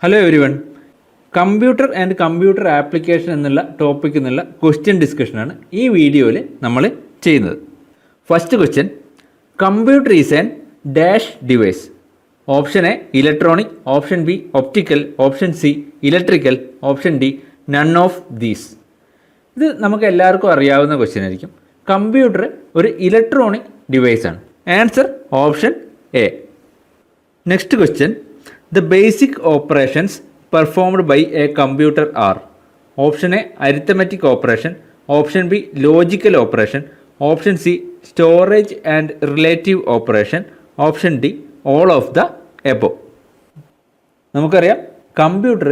Hello everyone. Computer and computer application എന്നുള്ള topic എന്നുള്ള question ഡിസ്കഷനാണ് ഈ വീഡിയോയിൽ നമ്മൾ ചെയ്യുന്നത്. First question, computer is an dash device. Option A electronic, option B optical, option C electrical, option D none of these. ഇത് നമുക്ക് എല്ലാവർക്കും അറിയാവുന്ന ക്വസ്റ്റ്യൻ ആയിരിക്കും. കമ്പ്യൂട്ടർ ഒരു ഇലക്ട്രോണിക് ഡിവൈസാണ്. Answer option A. Next question, the basic operations performed by a computer are. Option A arithmetic operation, option B logical operation, option C storage and relative operation, option D all of the above. നമുക്കറിയാം computer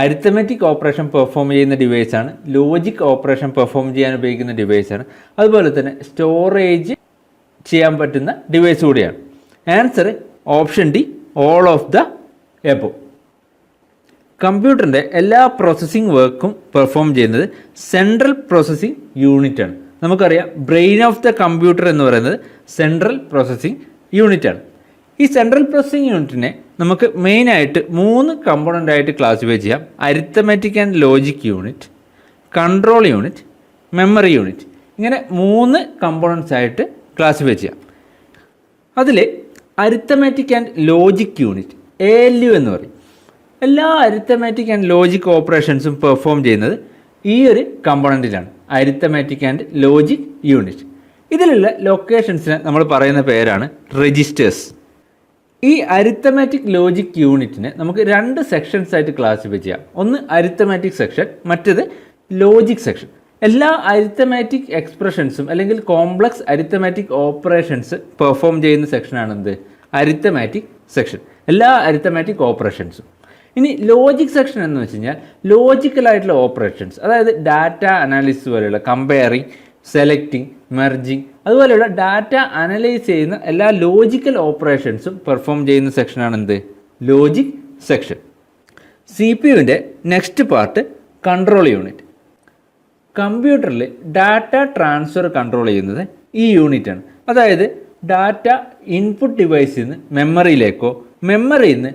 arithmetic operation perform ചെയ്യുന്ന ഡിവൈസാണ്, logic operation perform ചെയ്യാൻ ഉപയോഗിക്കുന്ന ഡിവൈസാണ്, അതുപോലെ തന്നെ storage ചെയ്യാൻ പറ്റുന്ന device കൂടിയാണ്. Answer option D all of the above. കമ്പ്യൂട്ടറിൻ്റെ എല്ലാ പ്രോസസ്സിംഗ് വർക്കും പെർഫോം ചെയ്യുന്നത് സെൻട്രൽ പ്രോസസ്സിംഗ് യൂണിറ്റാണ്. നമുക്കറിയാം ബ്രെയിൻ ഓഫ് ദ കമ്പ്യൂട്ടർ എന്ന് പറയുന്നത് സെൻട്രൽ പ്രോസസ്സിംഗ് യൂണിറ്റാണ്. ഈ സെൻട്രൽ പ്രോസസ്സിംഗ് യൂണിറ്റിനെ നമുക്ക് മെയിനായിട്ട് 3 കമ്പോണൻ്റായിട്ട് ക്ലാസിഫൈ ചെയ്യാം. Arithmetic and logic unit, control unit, memory unit. ഇങ്ങനെ 3 കമ്പോണൻസ് ആയിട്ട് ക്ലാസിഫൈ ചെയ്യാം. അതിൽ arithmetic and logic unit ALU എന്ന് പറയും. എല്ലാ അരിത്തമാറ്റിക് ആൻഡ് ലോജിക് ഓപ്പറേഷൻസും പെർഫോം ചെയ്യുന്നത് ഈ ഒരു കമ്പോണൻറ്റിലാണ്, അരിത്തമാറ്റിക് ആൻഡ് ലോജിക് യൂണിറ്റ്. ഇതിലുള്ള ലൊക്കേഷൻസിനെ നമ്മൾ പറയുന്ന പേരാണ് രജിസ്റ്റേഴ്സ്. ഈ അരിത്തമാറ്റിക് ലോജിക് യൂണിറ്റിനെ നമുക്ക് 2 സെക്ഷൻസ് ആയിട്ട് ക്ലാസിഫൈ ചെയ്യാം. ഒന്ന് അരിത്തമാറ്റിക് സെക്ഷൻ, മറ്റേത് ലോജിക് സെക്ഷൻ. എല്ലാ അരിത്തമാറ്റിക് എക്സ്പ്രഷൻസും അല്ലെങ്കിൽ കോംപ്ലക്സ് അരിത്തമാറ്റിക് ഓപ്പറേഷൻസ് പെർഫോം ചെയ്യുന്ന സെക്ഷനാണ് എന്ത്? Arithmetic section. എല്ലാ അരിത്തമാറ്റിക് ഓപ്പറേഷൻസും. ഇനി ലോജിക് സെക്ഷൻ എന്ന് വെച്ച് കഴിഞ്ഞാൽ ലോജിക്കലായിട്ടുള്ള ഓപ്പറേഷൻസ്, അതായത് ഡാറ്റ അനാലിസിസ് പോലെയുള്ള കമ്പയറിങ്, സെലക്ടിങ്, മെർജിങ്, അതുപോലെയുള്ള ഡാറ്റ അനലൈസ് ചെയ്യുന്ന എല്ലാ ലോജിക്കൽ ഓപ്പറേഷൻസും പെർഫോം ചെയ്യുന്ന സെക്ഷനാണ് എന്ത്? Logic section. CPU-ൻ്റെ നെക്സ്റ്റ് പാർട്ട് കൺട്രോൾ യൂണിറ്റ്. കമ്പ്യൂട്ടറിൽ ഡാറ്റ ട്രാൻസ്ഫർ കൺട്രോൾ ചെയ്യുന്നത് ഈ യൂണിറ്റാണ്. അതായത് ഡാറ്റ ഇൻപുട്ട് ഡിവൈസിൽ നിന്ന് മെമ്മറിയിലേക്കോ മെമ്മറിയിൽ നിന്ന്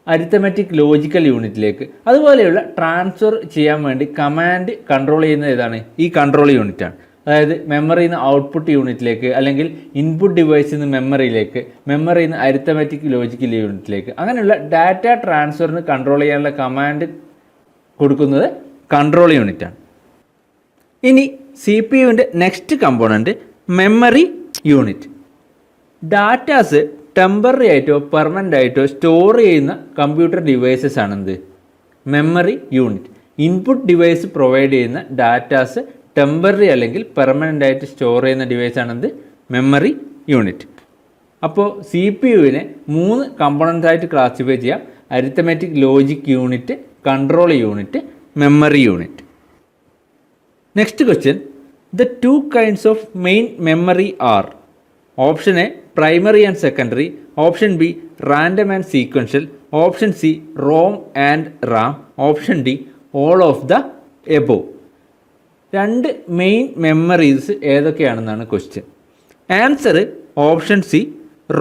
അരിത്തമെറ്റിക് ലോജിക്കൽ യൂണിറ്റിലേക്ക് അതുപോലെയുള്ള ട്രാൻസ്ഫർ ചെയ്യാൻ വേണ്ടി കമാൻഡ് കൺട്രോൾ ചെയ്യുന്നത് ഏതാണ്? ഈ കൺട്രോൾ യൂണിറ്റാണ്. അതായത് മെമ്മറിയിൽ നിന്ന് ഔട്ട്പുട്ട് യൂണിറ്റിലേക്ക്, അല്ലെങ്കിൽ ഇൻപുട്ട് ഡിവൈസിൽ നിന്ന് മെമ്മറിയിലേക്ക്, മെമ്മറിയിൽ നിന്ന് അരിത്തമെറ്റിക് ലോജിക്കൽ യൂണിറ്റിലേക്ക്, അങ്ങനെയുള്ള ഡാറ്റ ട്രാൻസ്ഫറിന് കൺട്രോൾ ചെയ്യാനുള്ള കമാൻഡ് കൊടുക്കുന്നത് കൺട്രോൾ യൂണിറ്റാണ്. ഇനി CPU-ൻ്റെ next component memory unit. Datas temporary ആയിട്ടോ പെർമനൻ്റ് ആയിട്ടോ സ്റ്റോർ ചെയ്യുന്ന കമ്പ്യൂട്ടർ ഡിവൈസസ് ആണെന്ത്? Memory unit. Input device provide ചെയ്യുന്ന ഡാറ്റാസ് ടെമ്പററി അല്ലെങ്കിൽ പെർമനൻ്റ് ആയിട്ട് സ്റ്റോർ ചെയ്യുന്ന ഡിവൈസ് ആണെന്ത്? Memory unit. അപ്പോൾ CPU-നെ 3 കമ്പോണൻസ് ആയിട്ട് ക്ലാസിഫൈ ചെയ്യാം. Arithmetic logic unit, control unit, memory unit. Next question, the 2 kinds of main memory are. Option A primary and secondary, option B random and sequential, option C ROM and RAM, option D all of the above. 2 main memories ഏതൊക്കെയാണെന്നാണ് question. Answer option C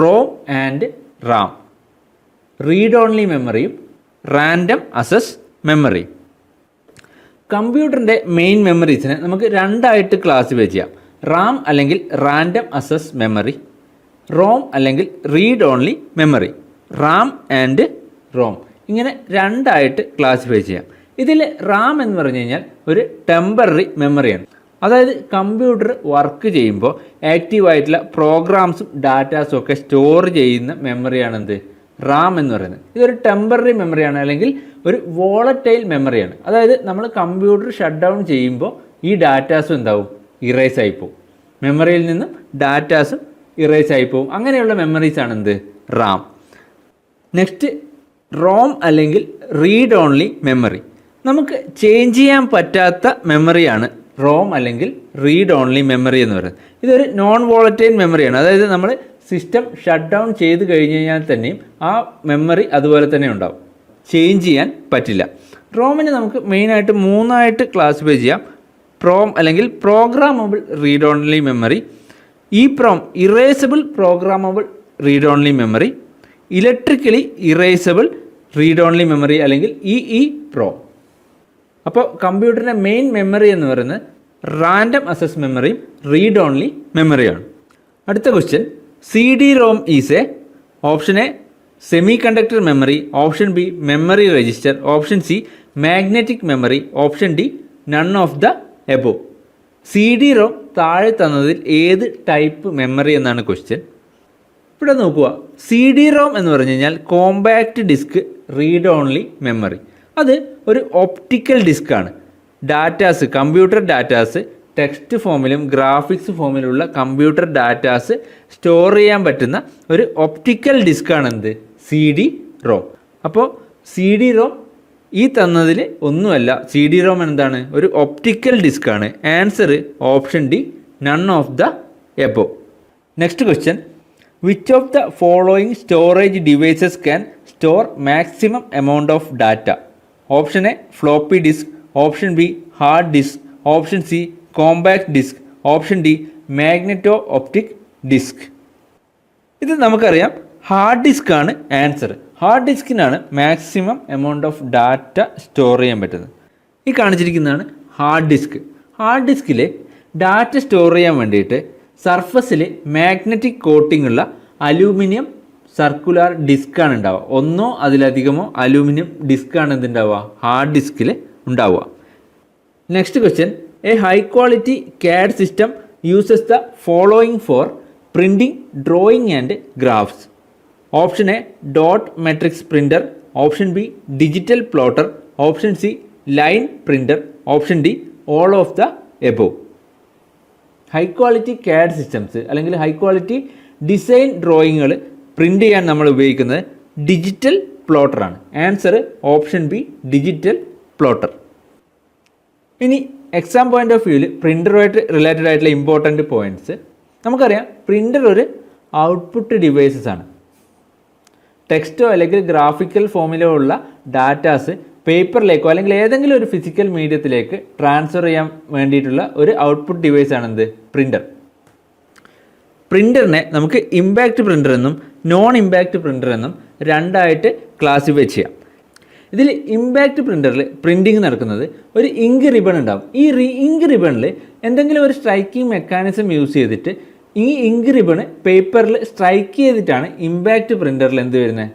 ROM and RAM. Read only മെമ്മറിയും random access മെമ്മറിയും. കമ്പ്യൂട്ടറിൻ്റെ main മെമ്മറീസിനെ നമുക്ക് 2 ആയിട്ട് classify ചെയ്യാം. RAM അല്ലെങ്കിൽ random access memory, ROM അല്ലെങ്കിൽ read only memory. RAM and ROM ഇങ്ങനെ 2 ആയിട്ട് ക്ലാസിഫൈ ചെയ്യാം. ഇതിൽ റാം എന്ന് പറഞ്ഞു കഴിഞ്ഞാൽ ഒരു ടെമ്പററി മെമ്മറിയാണ്. അതായത് കമ്പ്യൂട്ടർ വർക്ക് ചെയ്യുമ്പോൾ ആക്റ്റീവായിട്ടുള്ള പ്രോഗ്രാംസും ഡാറ്റാസും ഒക്കെ സ്റ്റോർ ചെയ്യുന്ന മെമ്മറിയാണെന്ത്? റാം എന്ന് പറയുന്നത്. ഇതൊരു ടെമ്പററി മെമ്മറിയാണ്, അല്ലെങ്കിൽ ഒരു വോളറ്റൈൽ മെമ്മറിയാണ്. അതായത് നമ്മൾ കമ്പ്യൂട്ടർ ഷട്ട് ഡൗൺ ചെയ്യുമ്പോൾ ഈ ഡാറ്റാസും എന്താവും? ഇറേസ് ആയിപ്പോവും. മെമ്മറിയിൽ നിന്നും ഡാറ്റാസും ഇറേസ് ആയിപ്പോവും. അങ്ങനെയുള്ള മെമ്മറീസാണ് എന്ത്? റാം. നെക്സ്റ്റ് റോം അല്ലെങ്കിൽ റീഡ് ഓൺലി മെമ്മറി. നമുക്ക് ചേഞ്ച് ചെയ്യാൻ പറ്റാത്ത മെമ്മറിയാണ് റോം അല്ലെങ്കിൽ റീഡ് ഓൺലി മെമ്മറി എന്ന് പറയുന്നത്. ഇതൊരു നോൺ വോളറ്റൈൽ മെമ്മറിയാണ്. അതായത് നമ്മൾ സിസ്റ്റം ഷട്ട് ഡൗൺ ചെയ്ത് കഴിഞ്ഞ് കഴിഞ്ഞാൽ തന്നെയും ആ മെമ്മറി അതുപോലെ തന്നെ ഉണ്ടാവും, ചേഞ്ച് ചെയ്യാൻ പറ്റില്ല. റോമിനെ നമുക്ക് മെയിനായിട്ട് 3 ആയിട്ട് ക്ലാസിഫൈ ചെയ്യാം. പ്രോം അല്ലെങ്കിൽ programmable read only memory, EEPROM erasable programmable read only memory, electrically erasable read only memory അല്ലെങ്കിൽ ഇ പ്രോ. അപ്പോൾ കമ്പ്യൂട്ടറിൻ്റെ മെയിൻ മെമ്മറി എന്ന് പറയുന്നത് റാൻഡം അക്സസ് മെമ്മറിയും റീഡ് ഓൺലി മെമ്മറിയാണ്. അടുത്ത question, C D Rome is A option A semi conductor memory, option B memory register, option C magnetic memory, option D none of the above. C D Rome താഴെ തന്നതിൽ ഏത് type memory എന്നാണ് question. ഇവിടെ നോക്കുക, C D Rome എന്ന് പറഞ്ഞു കഴിഞ്ഞാൽ compact disc read only memory. അത് ഒരു ഒപ്റ്റിക്കൽ ഡിസ്ക്കാണ്. ഡാറ്റാസ്, കമ്പ്യൂട്ടർ ഡാറ്റാസ് ടെക്സ്റ്റ് ഫോമിലും ഗ്രാഫിക്സ് ഫോമിലുള്ള കമ്പ്യൂട്ടർ ഡാറ്റാസ് സ്റ്റോർ ചെയ്യാൻ പറ്റുന്ന ഒരു ഒപ്റ്റിക്കൽ ഡിസ്ക്കാണ് എന്ത്, സി ഡി റോം. അപ്പോൾ സി ഡി റോം ഈ തന്നതിൽ ഒന്നുമല്ല. സി ഡി റോം എന്താണ്, ഒരു ഒപ്റ്റിക്കൽ ഡിസ്ക്കാണ്. Answer option D, none of the above. Next question, which of the following storage devices can store maximum amount of data? Option A floppy disk, option B hard disk, option C compact disc, option D magneto optic disk. ഇത് നമുക്കറിയാം hard disk ആണ് answer. Hard ഡിസ്കിനാണ് maximum amount of data store ചെയ്യാൻ പറ്റുന്നത്. ഈ കാണിച്ചിരിക്കുന്നതാണ് hard disk. Hard ഡിസ്കിൽ data store ചെയ്യാൻ വേണ്ടിയിട്ട് സർഫസിൽ മാഗ്നറ്റിക് കോട്ടിംഗ് ഉള്ള അലൂമിനിയം സർക്കുലാർ ഡിസ്ക്കാണ് ഉണ്ടാവുക. ഒന്നോ അതിലധികമോ അലൂമിനിയം ഡിസ്ക്കാണ് എന്തുണ്ടാവുക, ഹാർഡ് ഡിസ്കിൽ ഉണ്ടാവുക. Next question, a high quality CAD system uses the following for printing, drawing and graphs. Option A dot matrix printer, option B digital plotter, option C line printer, option D all of the above. High quality CAD systems അല്ലെങ്കിൽ high quality design ഡ്രോയിങ്ങുകൾ print ചെയ്യാൻ നമ്മൾ ഉപയോഗിക്കുന്നത് digital പ്ലോട്ടറാണ്. Answer option B, digital plotter. ഇനി exam point of വ്യൂവിൽ പ്രിൻ്ററുമായിട്ട് related ആയിട്ടുള്ള ഇമ്പോർട്ടൻറ്റ് പോയിൻറ്റ്സ് നമുക്കറിയാം. പ്രിൻ്റർ ഒരു ഔട്ട്പുട്ട് ഡിവൈസസ് ആണ്. ടെക്സ്റ്റോ അല്ലെങ്കിൽ ഗ്രാഫിക്കൽ ഫോമിലോ ഉള്ള ഡാറ്റാസ് പേപ്പറിലേക്കോ അല്ലെങ്കിൽ ഏതെങ്കിലും ഒരു ഫിസിക്കൽ മീഡിയത്തിലേക്ക് ട്രാൻസ്ഫർ ചെയ്യാൻ വേണ്ടിയിട്ടുള്ള ഒരു ഔട്ട്പുട്ട് ഡിവൈസാണ് എന്ത്, പ്രിൻ്റർ. പ്രിൻ്ററിനെ നമുക്ക് ഇമ്പാക്റ്റ് പ്രിൻ്റർ എന്നും നോൺ ഇമ്പാക്റ്റ് പ്രിൻ്റർ എന്നും രണ്ടായിട്ട് ക്ലാസിഫൈ ചെയ്യാം. ഇതിൽ ഇമ്പാക്റ്റ് പ്രിൻ്ററിൽ പ്രിൻറ്റിങ് നടക്കുന്നത് ഒരു ഇങ്ക് റിബൺ ഉണ്ടാകും. ഈ ഇങ്ക് റിബണിൽ എന്തെങ്കിലും ഒരു സ്ട്രൈക്കിംഗ് മെക്കാനിസം യൂസ് ചെയ്തിട്ട് ഈ ഇങ്ക് റിബണ് പേപ്പറിൽ സ്ട്രൈക്ക് ചെയ്തിട്ടാണ് ഇമ്പാക്റ്റ് പ്രിൻ്ററിൽ എന്ത് വരുന്നത്,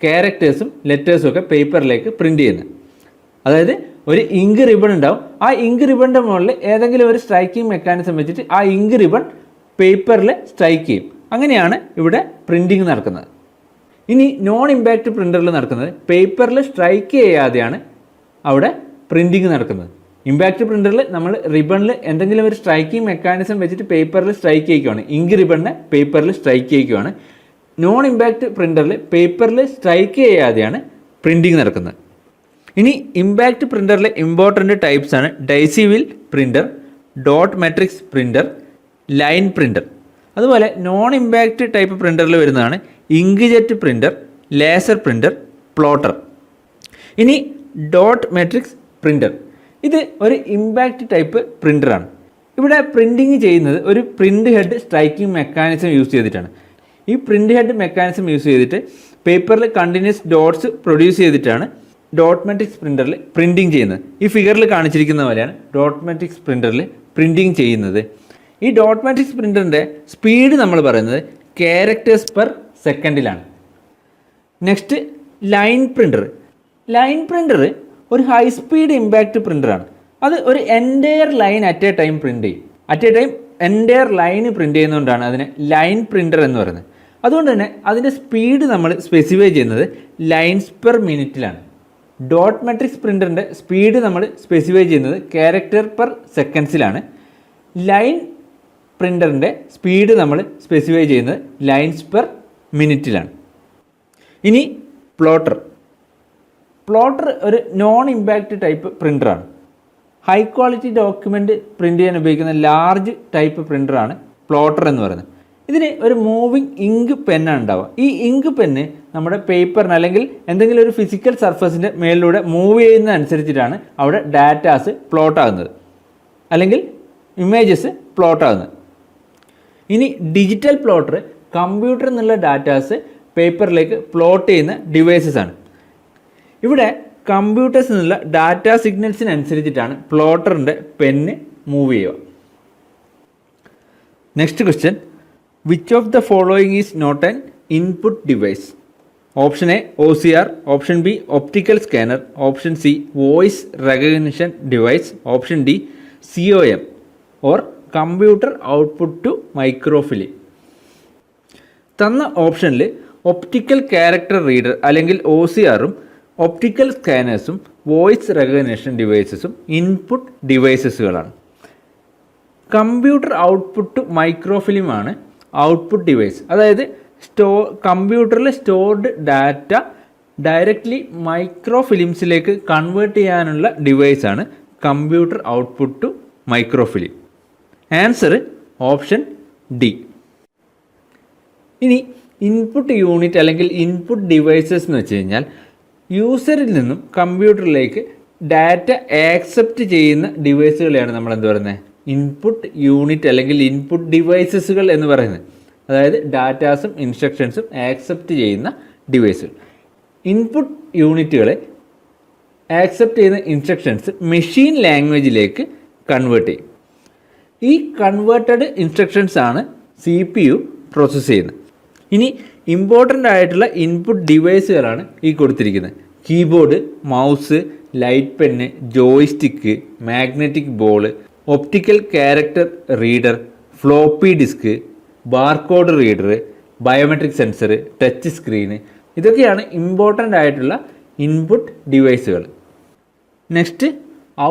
ക്യാരക്ടേഴ്സും ലെറ്റേഴ്സും ഒക്കെ പേപ്പറിലേക്ക് പ്രിൻ്റ് ചെയ്യുന്നത്. അതായത് ഒരു ഇങ്ക് റിബൺ ഉണ്ടാവും. ആ ഇങ്ക് റിബണിൻ്റെ മുകളിൽ ഏതെങ്കിലും ഒരു സ്ട്രൈക്കിംഗ് മെക്കാനിസം വെച്ചിട്ട് ആ ഇങ്ക് റിബൺ പേപ്പറിൽ സ്ട്രൈക്ക് ചെയ്യും. അങ്ങനെയാണ് ഇവിടെ പ്രിൻറ്റിങ് നടക്കുന്നത്. ഇനി നോൺ ഇമ്പാക്റ്റ് പ്രിൻ്ററിൽ നടക്കുന്നത് പേപ്പറിൽ സ്ട്രൈക്ക് ചെയ്യാതെയാണ് അവിടെ പ്രിൻറ്റിങ് നടക്കുന്നത്. ഇമ്പാക്റ്റ് പ്രിൻ്ററിൽ നമ്മൾ റിബണിൽ എന്തെങ്കിലും ഒരു സ്ട്രൈക്കിംഗ് മെക്കാനിസം വെച്ചിട്ട് പേപ്പറിൽ സ്ട്രൈക്ക് ചെയ്യുകയാണ്, ഇങ്ക് റിബണിനെ പേപ്പറിൽ സ്ട്രൈക്ക് ചെയ്യുകയാണ്. നോൺ ഇമ്പാക്റ്റ് പ്രിൻ്ററിൽ പേപ്പറിൽ സ്ട്രൈക്ക് ചെയ്യാതെയാണ് പ്രിൻറ്റിങ് നടക്കുന്നത്. ഇനി ഇമ്പാക്റ്റ് പ്രിൻ്ററിലെ ഇമ്പോർട്ടൻ്റ് ടൈപ്സ് ആണ് daisy wheel printer, dot matrix printer, line printer. അതുപോലെ നോൺ ഇമ്പാക്റ്റ് ടൈപ്പ് പ്രിൻ്ററിൽ വരുന്നതാണ് ink jet printer, laser printer, plotter. ഇനി ഡോട്ട് മാട്രിക്സ് പ്രിൻ്റർ, ഇത് ഒരു ഇമ്പാക്റ്റ് ടൈപ്പ് പ്രിൻ്ററാണ്. ഇവിടെ പ്രിൻറ്റിങ് ചെയ്യുന്നത് ഒരു print head striking mechanism use ചെയ്തിട്ടാണ്. ഈ പ്രിൻ്റ് ഹെഡ് മെക്കാനിസം യൂസ് ചെയ്തിട്ട് പേപ്പറിൽ കണ്ടിന്യൂസ് ഡോട്ട്സ് പ്രൊഡ്യൂസ് ചെയ്തിട്ടാണ് ഡോട്ട് മാട്രിക്സ് പ്രിൻ്ററിൽ പ്രിൻറ്റിങ് ചെയ്യുന്നത്. ഈ ഫിഗറിൽ കാണിച്ചിരിക്കുന്ന പോലെയാണ് ഡോട്ട് മാട്രിക്സ് പ്രിൻ്ററിൽ പ്രിൻറ്റിങ് ചെയ്യുന്നത്. ഈ ഡോട്ട് മാട്രിക്സ് പ്രിൻ്ററിൻ്റെ സ്പീഡ് നമ്മൾ പറയുന്നത് ക്യാരക്ടേഴ്സ് പെർ സെക്കൻഡിലാണ്. Next line printer. Line printer ഒരു ഹൈ സ്പീഡ് ഇമ്പാക്റ്റ് പ്രിൻ്ററാണ്. അത് ഒരു entire line at a time print ചെയ്യും. അറ്റ് എ ടൈം എൻറ്റയർ ലൈന് പ്രിൻ്റ് ചെയ്യുന്നതുകൊണ്ടാണ് അതിനെ ലൈൻ പ്രിൻ്റർ എന്ന് പറയുന്നത്. അതുകൊണ്ട് തന്നെ അതിൻ്റെ സ്പീഡ് നമ്മൾ സ്പെസിഫൈ ചെയ്യുന്നത് ലൈൻസ് പെർ മിനിറ്റിലാണ്. ഡോട്ട് മാട്രിക്സ് പ്രിൻ്ററിൻ്റെ സ്പീഡ് നമ്മൾ സ്പെസിഫൈ ചെയ്യുന്നത് ക്യാരക്ടർ പെർ സെക്കൻഡ്സിലാണ്. ലൈൻ പ്രിൻ്ററിൻ്റെ സ്പീഡ് നമ്മൾ സ്പെസിഫൈ ചെയ്യുന്നത് ലൈൻസ് പെർ മിനിറ്റിലാണ്. ഇനി പ്ലോട്ടർ. പ്ലോട്ടർ ഒരു നോൺ ഇമ്പാക്റ്റ് ടൈപ്പ് പ്രിൻ്ററാണ്. ഹൈ ക്വാളിറ്റി ഡോക്യുമെൻ്റ് പ്രിൻ്റ് ചെയ്യാൻ ഉപയോഗിക്കുന്ന ലാർജ് ടൈപ്പ് പ്രിൻ്ററാണ് പ്ലോട്ടർ എന്ന് പറയുന്നത്. ഇതിന് ഒരു മൂവിങ് ഇങ്ക് പെന്നാണ് ഉണ്ടാവുക. ഈ ഇങ്ക് പെന്ന് നമ്മുടെ പേപ്പറിന് അല്ലെങ്കിൽ എന്തെങ്കിലും ഒരു ഫിസിക്കൽ സർഫസിൻ്റെ മേലിലൂടെ മൂവ് ചെയ്യുന്നതനുസരിച്ചിട്ടാണ് അവിടെ ഡാറ്റാസ് പ്ലോട്ട് ആകുന്നത് അല്ലെങ്കിൽ ഇമേജസ് പ്ലോട്ട് ആകുന്നത്. ഇനി ഡിജിറ്റൽ പ്ലോട്ടർ കമ്പ്യൂട്ടറിൽ നിന്നുള്ള ഡാറ്റാസ് പേപ്പറിലേക്ക് പ്ലോട്ട് ചെയ്യുന്ന ഡിവൈസസ് ആണ്. ഇവിടെ കമ്പ്യൂട്ടേഴ്സിൽ നിന്നുള്ള ഡാറ്റ സിഗ്നൽസിനനുസരിച്ചിട്ടാണ് പ്ലോട്ടറിൻ്റെ പെന്ന് മൂവ് ചെയ്യുക. Next question, which of the following is not an input device? Option A OCR, option B optical scanner, option C voice recognition device, option D COM or computer output to microfilm. തന്ന ഓപ്ഷനിൽ optical character reader അല്ലെങ്കിൽ OCRഉം optical സ്കാനേഴ്സും voice recognition ഡിവൈസസും input ഡിവൈസസുകളാണ്. Computer output to മൈക്രോഫിലിമാണ് output device. അതായത് കമ്പ്യൂട്ടറിൽ സ്റ്റോർഡ് ഡാറ്റ ഡയറക്റ്റ്ലി മൈക്രോഫിലിംസിലേക്ക് കൺവേർട്ട് ചെയ്യാനുള്ള ഡിവൈസാണ് computer output to microfilm. Answer option D. ഇനി ഇൻപുട്ട് യൂണിറ്റ് അല്ലെങ്കിൽ ഇൻപുട്ട് ഡിവൈസസ് എന്ന് വെച്ച് കഴിഞ്ഞാൽ യൂസറിൽ നിന്നും കമ്പ്യൂട്ടറിലേക്ക് ഡാറ്റ ആക്സെപ്റ്റ് ചെയ്യുന്ന ഡിവൈസുകളെയാണ് നമ്മൾ എന്ത് പറയുന്നത്, ഇൻപുട്ട് യൂണിറ്റ് അല്ലെങ്കിൽ ഇൻപുട്ട് ഡിവൈസസുകൾ എന്ന് പറയുന്നത്. അതായത് ഡാറ്റാസും ഇൻസ്ട്രക്ഷൻസും ആക്സെപ്റ്റ് ചെയ്യുന്ന ഡിവൈസുകൾ. ഇൻപുട്ട് യൂണിറ്റുകളെ ആക്സെപ്റ്റ് ചെയ്യുന്ന ഇൻസ്ട്രക്ഷൻസ് മെഷീൻ ലാംഗ്വേജിലേക്ക് കൺവേർട്ട് ചെയ്യും. ഈ കൺവേർട്ടഡ് ഇൻസ്ട്രക്ഷൻസ് ആണ് CPU പ്രോസസ്സ് ചെയ്യുന്നത്. ഇനി ഇമ്പോർട്ടൻ്റ് ആയിട്ടുള്ള ഇൻപുട്ട് ഡിവൈസുകളാണ് ഈ കൊടുത്തിരിക്കുന്നത്. Keyboard, mouse, light pen, joystick, magnetic ball, optical character reader, floppy disk, barcode reader, biometric sensor, touch screen, ഇതൊക്കെയാണ് ഇമ്പോർട്ടൻ്റ് ആയിട്ടുള്ള ഇൻപുട്ട് ഡിവൈസുകൾ. Next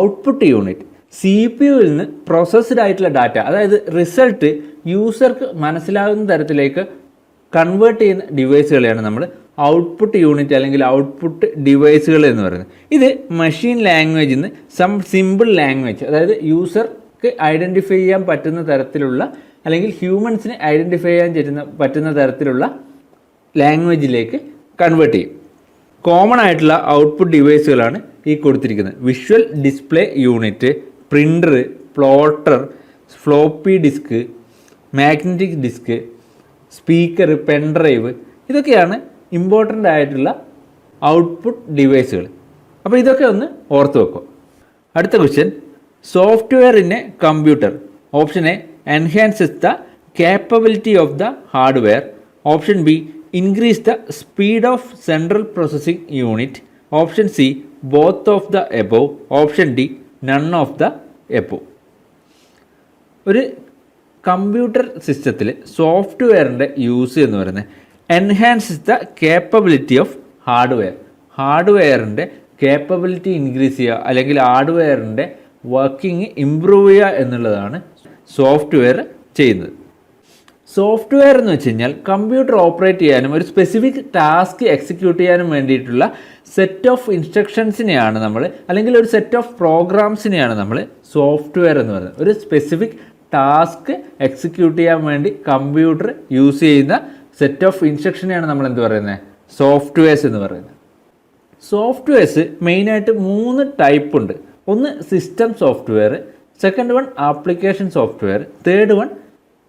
output unit. CPUവിൽ നിന്ന് പ്രോസസ്ഡ് ആയിട്ടുള്ള ഡാറ്റ, അതായത് റിസൾട്ട് യൂസർക്ക് മനസ്സിലാകുന്ന തരത്തിലേക്ക് കൺവേർട്ട് ചെയ്യുന്ന ഡിവൈസുകളെയാണ് നമ്മൾ ഔട്ട്പുട്ട് യൂണിറ്റ് അല്ലെങ്കിൽ ഔട്ട്പുട്ട് ഡിവൈസുകൾ എന്ന് പറയുന്നത്. ഇത് മെഷീൻ ലാംഗ്വേജിൽ നിന്ന് സിമ്പിൾ ലാംഗ്വേജ്, അതായത് യൂസർക്ക് ഐഡൻറ്റിഫൈ ചെയ്യാൻ പറ്റുന്ന തരത്തിലുള്ള അല്ലെങ്കിൽ ഹ്യൂമൻസിന് ഐഡൻറ്റിഫൈ ചെയ്യാൻ പറ്റുന്ന തരത്തിലുള്ള ലാംഗ്വേജിലേക്ക് കൺവേർട്ട് ചെയ്യും. കോമൺ ആയിട്ടുള്ള ഔട്ട്പുട്ട് ഡിവൈസുകളാണ് ഈ കൊടുത്തിരിക്കുന്നത്. Visual display unit, printer, plotter, floppy disk, magnetic disk, speaker, pendrive, ഇതൊക്കെയാണ് ഇമ്പോർട്ടൻ്റ് ആയിട്ടുള്ള ഔട്ട്പുട്ട് ഡിവൈസുകൾ. അപ്പോൾ ഇതൊക്കെ ഒന്ന് ഓർത്ത് വെക്കുക. അടുത്ത question, software in a computer. Option A enhances the capability of the hardware. Option B increase the speed of central processing unit. Option C both of the above. Option D none of the above. ഒരു computer സിസ്റ്റത്തിൽ സോഫ്റ്റ്വെയറിൻ്റെ use എന്ന് പറയുന്നത് enhance the capability of ഹാർഡ്വെയറിൻ്റെ capability increase ചെയ്യുക അല്ലെങ്കിൽ ഹാർഡ്വെയറിൻ്റെ working improve ചെയ്യുക എന്നുള്ളതാണ് സോഫ്റ്റ്വെയർ ചെയ്യുന്നത്. സോഫ്റ്റ്വെയർ എന്ന് വെച്ച് കഴിഞ്ഞാൽ കമ്പ്യൂട്ടർ ഓപ്പറേറ്റ് ചെയ്യാനും ഒരു സ്പെസിഫിക് ടാസ്ക് എക്സിക്യൂട്ട് ചെയ്യാനും വേണ്ടിയിട്ടുള്ള സെറ്റ് ഓഫ് ഇൻസ്ട്രക്ഷൻസിനെയാണ് നമ്മൾ, അല്ലെങ്കിൽ ഒരു സെറ്റ് ഓഫ് പ്രോഗ്രാംസിനെയാണ് നമ്മൾ സോഫ്റ്റ്വെയർ എന്ന് പറയുന്നത്. ഒരു സ്പെസിഫിക് ടാസ്ക് എക്സിക്യൂട്ട് ചെയ്യാൻ വേണ്ടി കമ്പ്യൂട്ടർ യൂസ് ചെയ്യുന്ന സെറ്റ് ഓഫ് ഇൻസ്ട്രക്ഷനെയാണ് നമ്മൾ എന്ത് പറയുന്നത്, സോഫ്റ്റ്വെയർസ് എന്ന് പറയുന്നത്. സോഫ്റ്റ്വെയർസ് മെയിനായിട്ട് 3 ടൈപ്പ് ഉണ്ട്. ഒന്ന് system software, second one application software, third one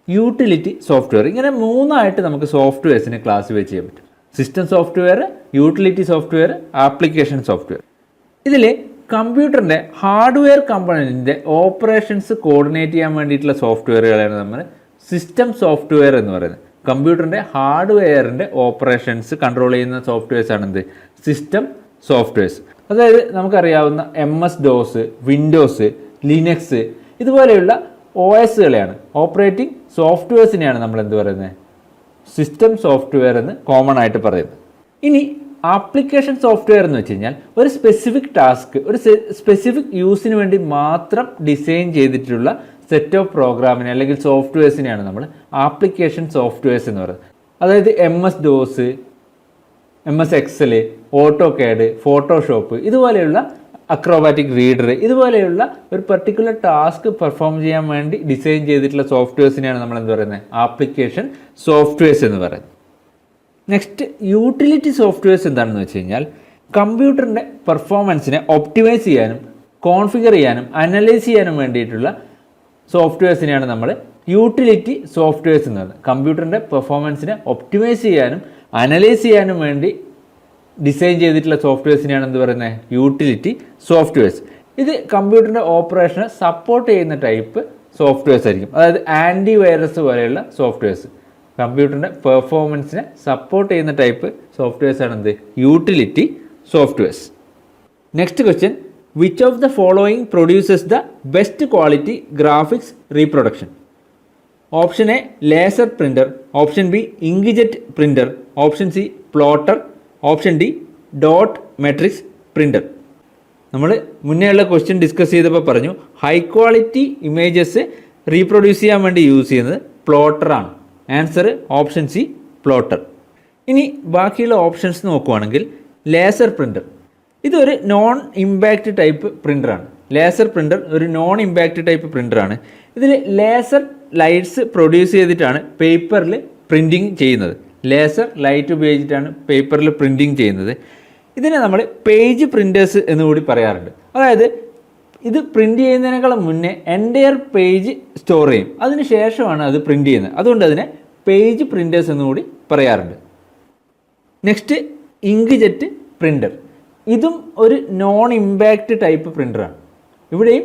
utility software. ഇങ്ങനെ 3ആയിട്ട് നമുക്ക് സോഫ്റ്റ്വെയർസിനെ ക്ലാസിഫൈ ചെയ്യാൻ പറ്റും. System software, utility software, application software. ഇതിൽ കമ്പ്യൂട്ടറിൻ്റെ ഹാർഡ്വെയർ കമ്പോണൻറ്റിൻ്റെ ഓപ്പറേഷൻസ് കോർഡിനേറ്റ് ചെയ്യാൻ വേണ്ടിയിട്ടുള്ള സോഫ്റ്റ്വെയറുകളാണ് നമ്മൾ സിസ്റ്റം സോഫ്റ്റ്വെയർ എന്ന് പറയുന്നത്. കമ്പ്യൂട്ടറിൻ്റെ ഹാർഡ്വെയറിൻ്റെ ഓപ്പറേഷൻസ് കൺട്രോൾ ചെയ്യുന്ന സോഫ്റ്റ്വെയർസ് ആണ് എന്ത്, സിസ്റ്റം സോഫ്റ്റ്വെയർസ്. അതായത് നമുക്കറിയാവുന്ന MS-DOS, വിൻഡോസ്, ലിനക്സ്, ഇതുപോലെയുള്ള OSകളെയാണ്, ഓപ്പറേറ്റിംഗ് സോഫ്റ്റ്വെയർസിനെയാണ് നമ്മൾ എന്ത് പറയുന്നത്, സിസ്റ്റം സോഫ്റ്റ്വെയർ എന്ന് കോമൺ ആയിട്ട് പറയുന്നത്. ഇനി ആപ്ലിക്കേഷൻ സോഫ്റ്റ്വെയർ എന്ന് വെച്ച് കഴിഞ്ഞാൽ ഒരു സ്പെസിഫിക് ടാസ്ക്, ഒരു സ്പെസിഫിക് യൂസിന് വേണ്ടി മാത്രം ഡിസൈൻ ചെയ്തിട്ടുള്ള സെറ്റ് ഓഫ് പ്രോഗ്രാമിനെ അല്ലെങ്കിൽ സോഫ്റ്റ്വെയർസിനെയാണ് നമ്മൾ ആപ്ലിക്കേഷൻ സോഫ്റ്റ്വെയർസ് എന്ന് പറയുന്നത്. അതായത് MS-DOS, MS Excel, AutoCAD, Photoshop, ഇതുപോലെയുള്ള അക്രോബാറ്റിക് റീഡർ, ഇതുപോലെയുള്ള ഒരു പർട്ടിക്കുലർ ടാസ്ക് പെർഫോം ചെയ്യാൻ വേണ്ടി ഡിസൈൻ ചെയ്തിട്ടുള്ള സോഫ്റ്റ്വെയർസിനെയാണ് നമ്മൾ എന്ത് പറയുന്നത്, ആപ്ലിക്കേഷൻ സോഫ്റ്റ്വെയർസ് എന്ന് പറയുന്നത്. നെക്സ്റ്റ് യൂട്ടിലിറ്റി സോഫ്റ്റ്വെയർസ് എന്താണെന്ന് വെച്ച് കഴിഞ്ഞാൽ കമ്പ്യൂട്ടറിൻ്റെ പെർഫോമൻസിനെ ഒപ്റ്റിമൈസ് ചെയ്യാനും കോൺഫിഗർ ചെയ്യാനും അനലൈസ് ചെയ്യാനും വേണ്ടിയിട്ടുള്ള സോഫ്റ്റ്വെയർസിനെയാണ് നമ്മൾ യൂട്ടിലിറ്റി സോഫ്റ്റ്വെയർസ് എന്ന് പറയുന്നത്. കമ്പ്യൂട്ടറിൻ്റെ പെർഫോമൻസിനെ ഒപ്റ്റിമൈസ് ചെയ്യാനും അനലൈസ് ചെയ്യാനും വേണ്ടി ഡിസൈൻ ചെയ്തിട്ടുള്ള സോഫ്റ്റ്വെയർസിനെയാണ് എന്ത് പറയുന്നത്, യൂട്ടിലിറ്റി സോഫ്റ്റ്വെയർസ്. ഇത് കമ്പ്യൂട്ടറിൻ്റെ ഓപ്പറേഷനെ സപ്പോർട്ട് ചെയ്യുന്ന ടൈപ്പ് സോഫ്റ്റ്വെയർസ് ആയിരിക്കും. അതായത് ആൻറ്റി വൈറസ് പോലെയുള്ള സോഫ്റ്റ്വെയർസ്, കമ്പ്യൂട്ടറിൻ്റെ പെർഫോമൻസിനെ സപ്പോർട്ട് ചെയ്യുന്ന ടൈപ്പ് സോഫ്റ്റ്വെയർസ് ആണ് എന്ത്, utility softwares. Next question, which of the following produces the best quality graphics reproduction? Option A laser printer, option B inkjet printer, option C plotter, option D dot matrix printer. നമ്മൾ മുന്നേ ഉള്ള question discuss ചെയ്തപ്പോൾ പറഞ്ഞു high quality images reproduce ചെയ്യാൻ വേണ്ടി use ചെയ്യുന്നത് പ്ലോട്ടറാണ്. Answer option C plotter. ഇനി ബാക്കിയുള്ള ഓപ്ഷൻസ് നോക്കുവാണെങ്കിൽ ലേസർ പ്രിൻ്റർ ഇതൊരു നോൺ ഇമ്പാക്റ്റ് ടൈപ്പ് പ്രിൻ്ററാണ്. ലേസർ പ്രിൻ്റർ ഒരു നോൺ ഇമ്പാക്റ്റ് ടൈപ്പ് പ്രിൻ്ററാണ്. ഇതിൽ ലേസർ ലൈറ്റ്സ് പ്രൊഡ്യൂസ് ചെയ്തിട്ടാണ് പേപ്പറിൽ പ്രിൻറ്റിങ് ചെയ്യുന്നത്. ലേസർ ലൈറ്റ് ഉപയോഗിച്ചിട്ടാണ് പേപ്പറിൽ പ്രിൻറ്റിങ് ചെയ്യുന്നത്. ഇതിനെ നമ്മൾ പേജ് പ്രിൻറ്റേഴ്സ് എന്നുകൂടി പറയാറുണ്ട്. അതായത് ഇത് പ്രിൻറ്റ് ചെയ്യുന്നതിനേക്കാളും മുന്നേ എൻ്റയർ പേജ് സ്റ്റോർ ചെയ്യും, അതിന് ശേഷമാണ് അത് പ്രിൻറ്റ് ചെയ്യുന്നത്. അതുകൊണ്ട് അതിനെ പേജ് പ്രിൻറ്റേഴ്സ് എന്നുകൂടി പറയാറുണ്ട്. നെക്സ്റ്റ് ഇങ്ക്ജെറ്റ് പ്രിൻ്റർ, ഇതും ഒരു നോൺ ഇമ്പാക്റ്റ് ടൈപ്പ് പ്രിൻ്ററാണ്. ഇവിടെയും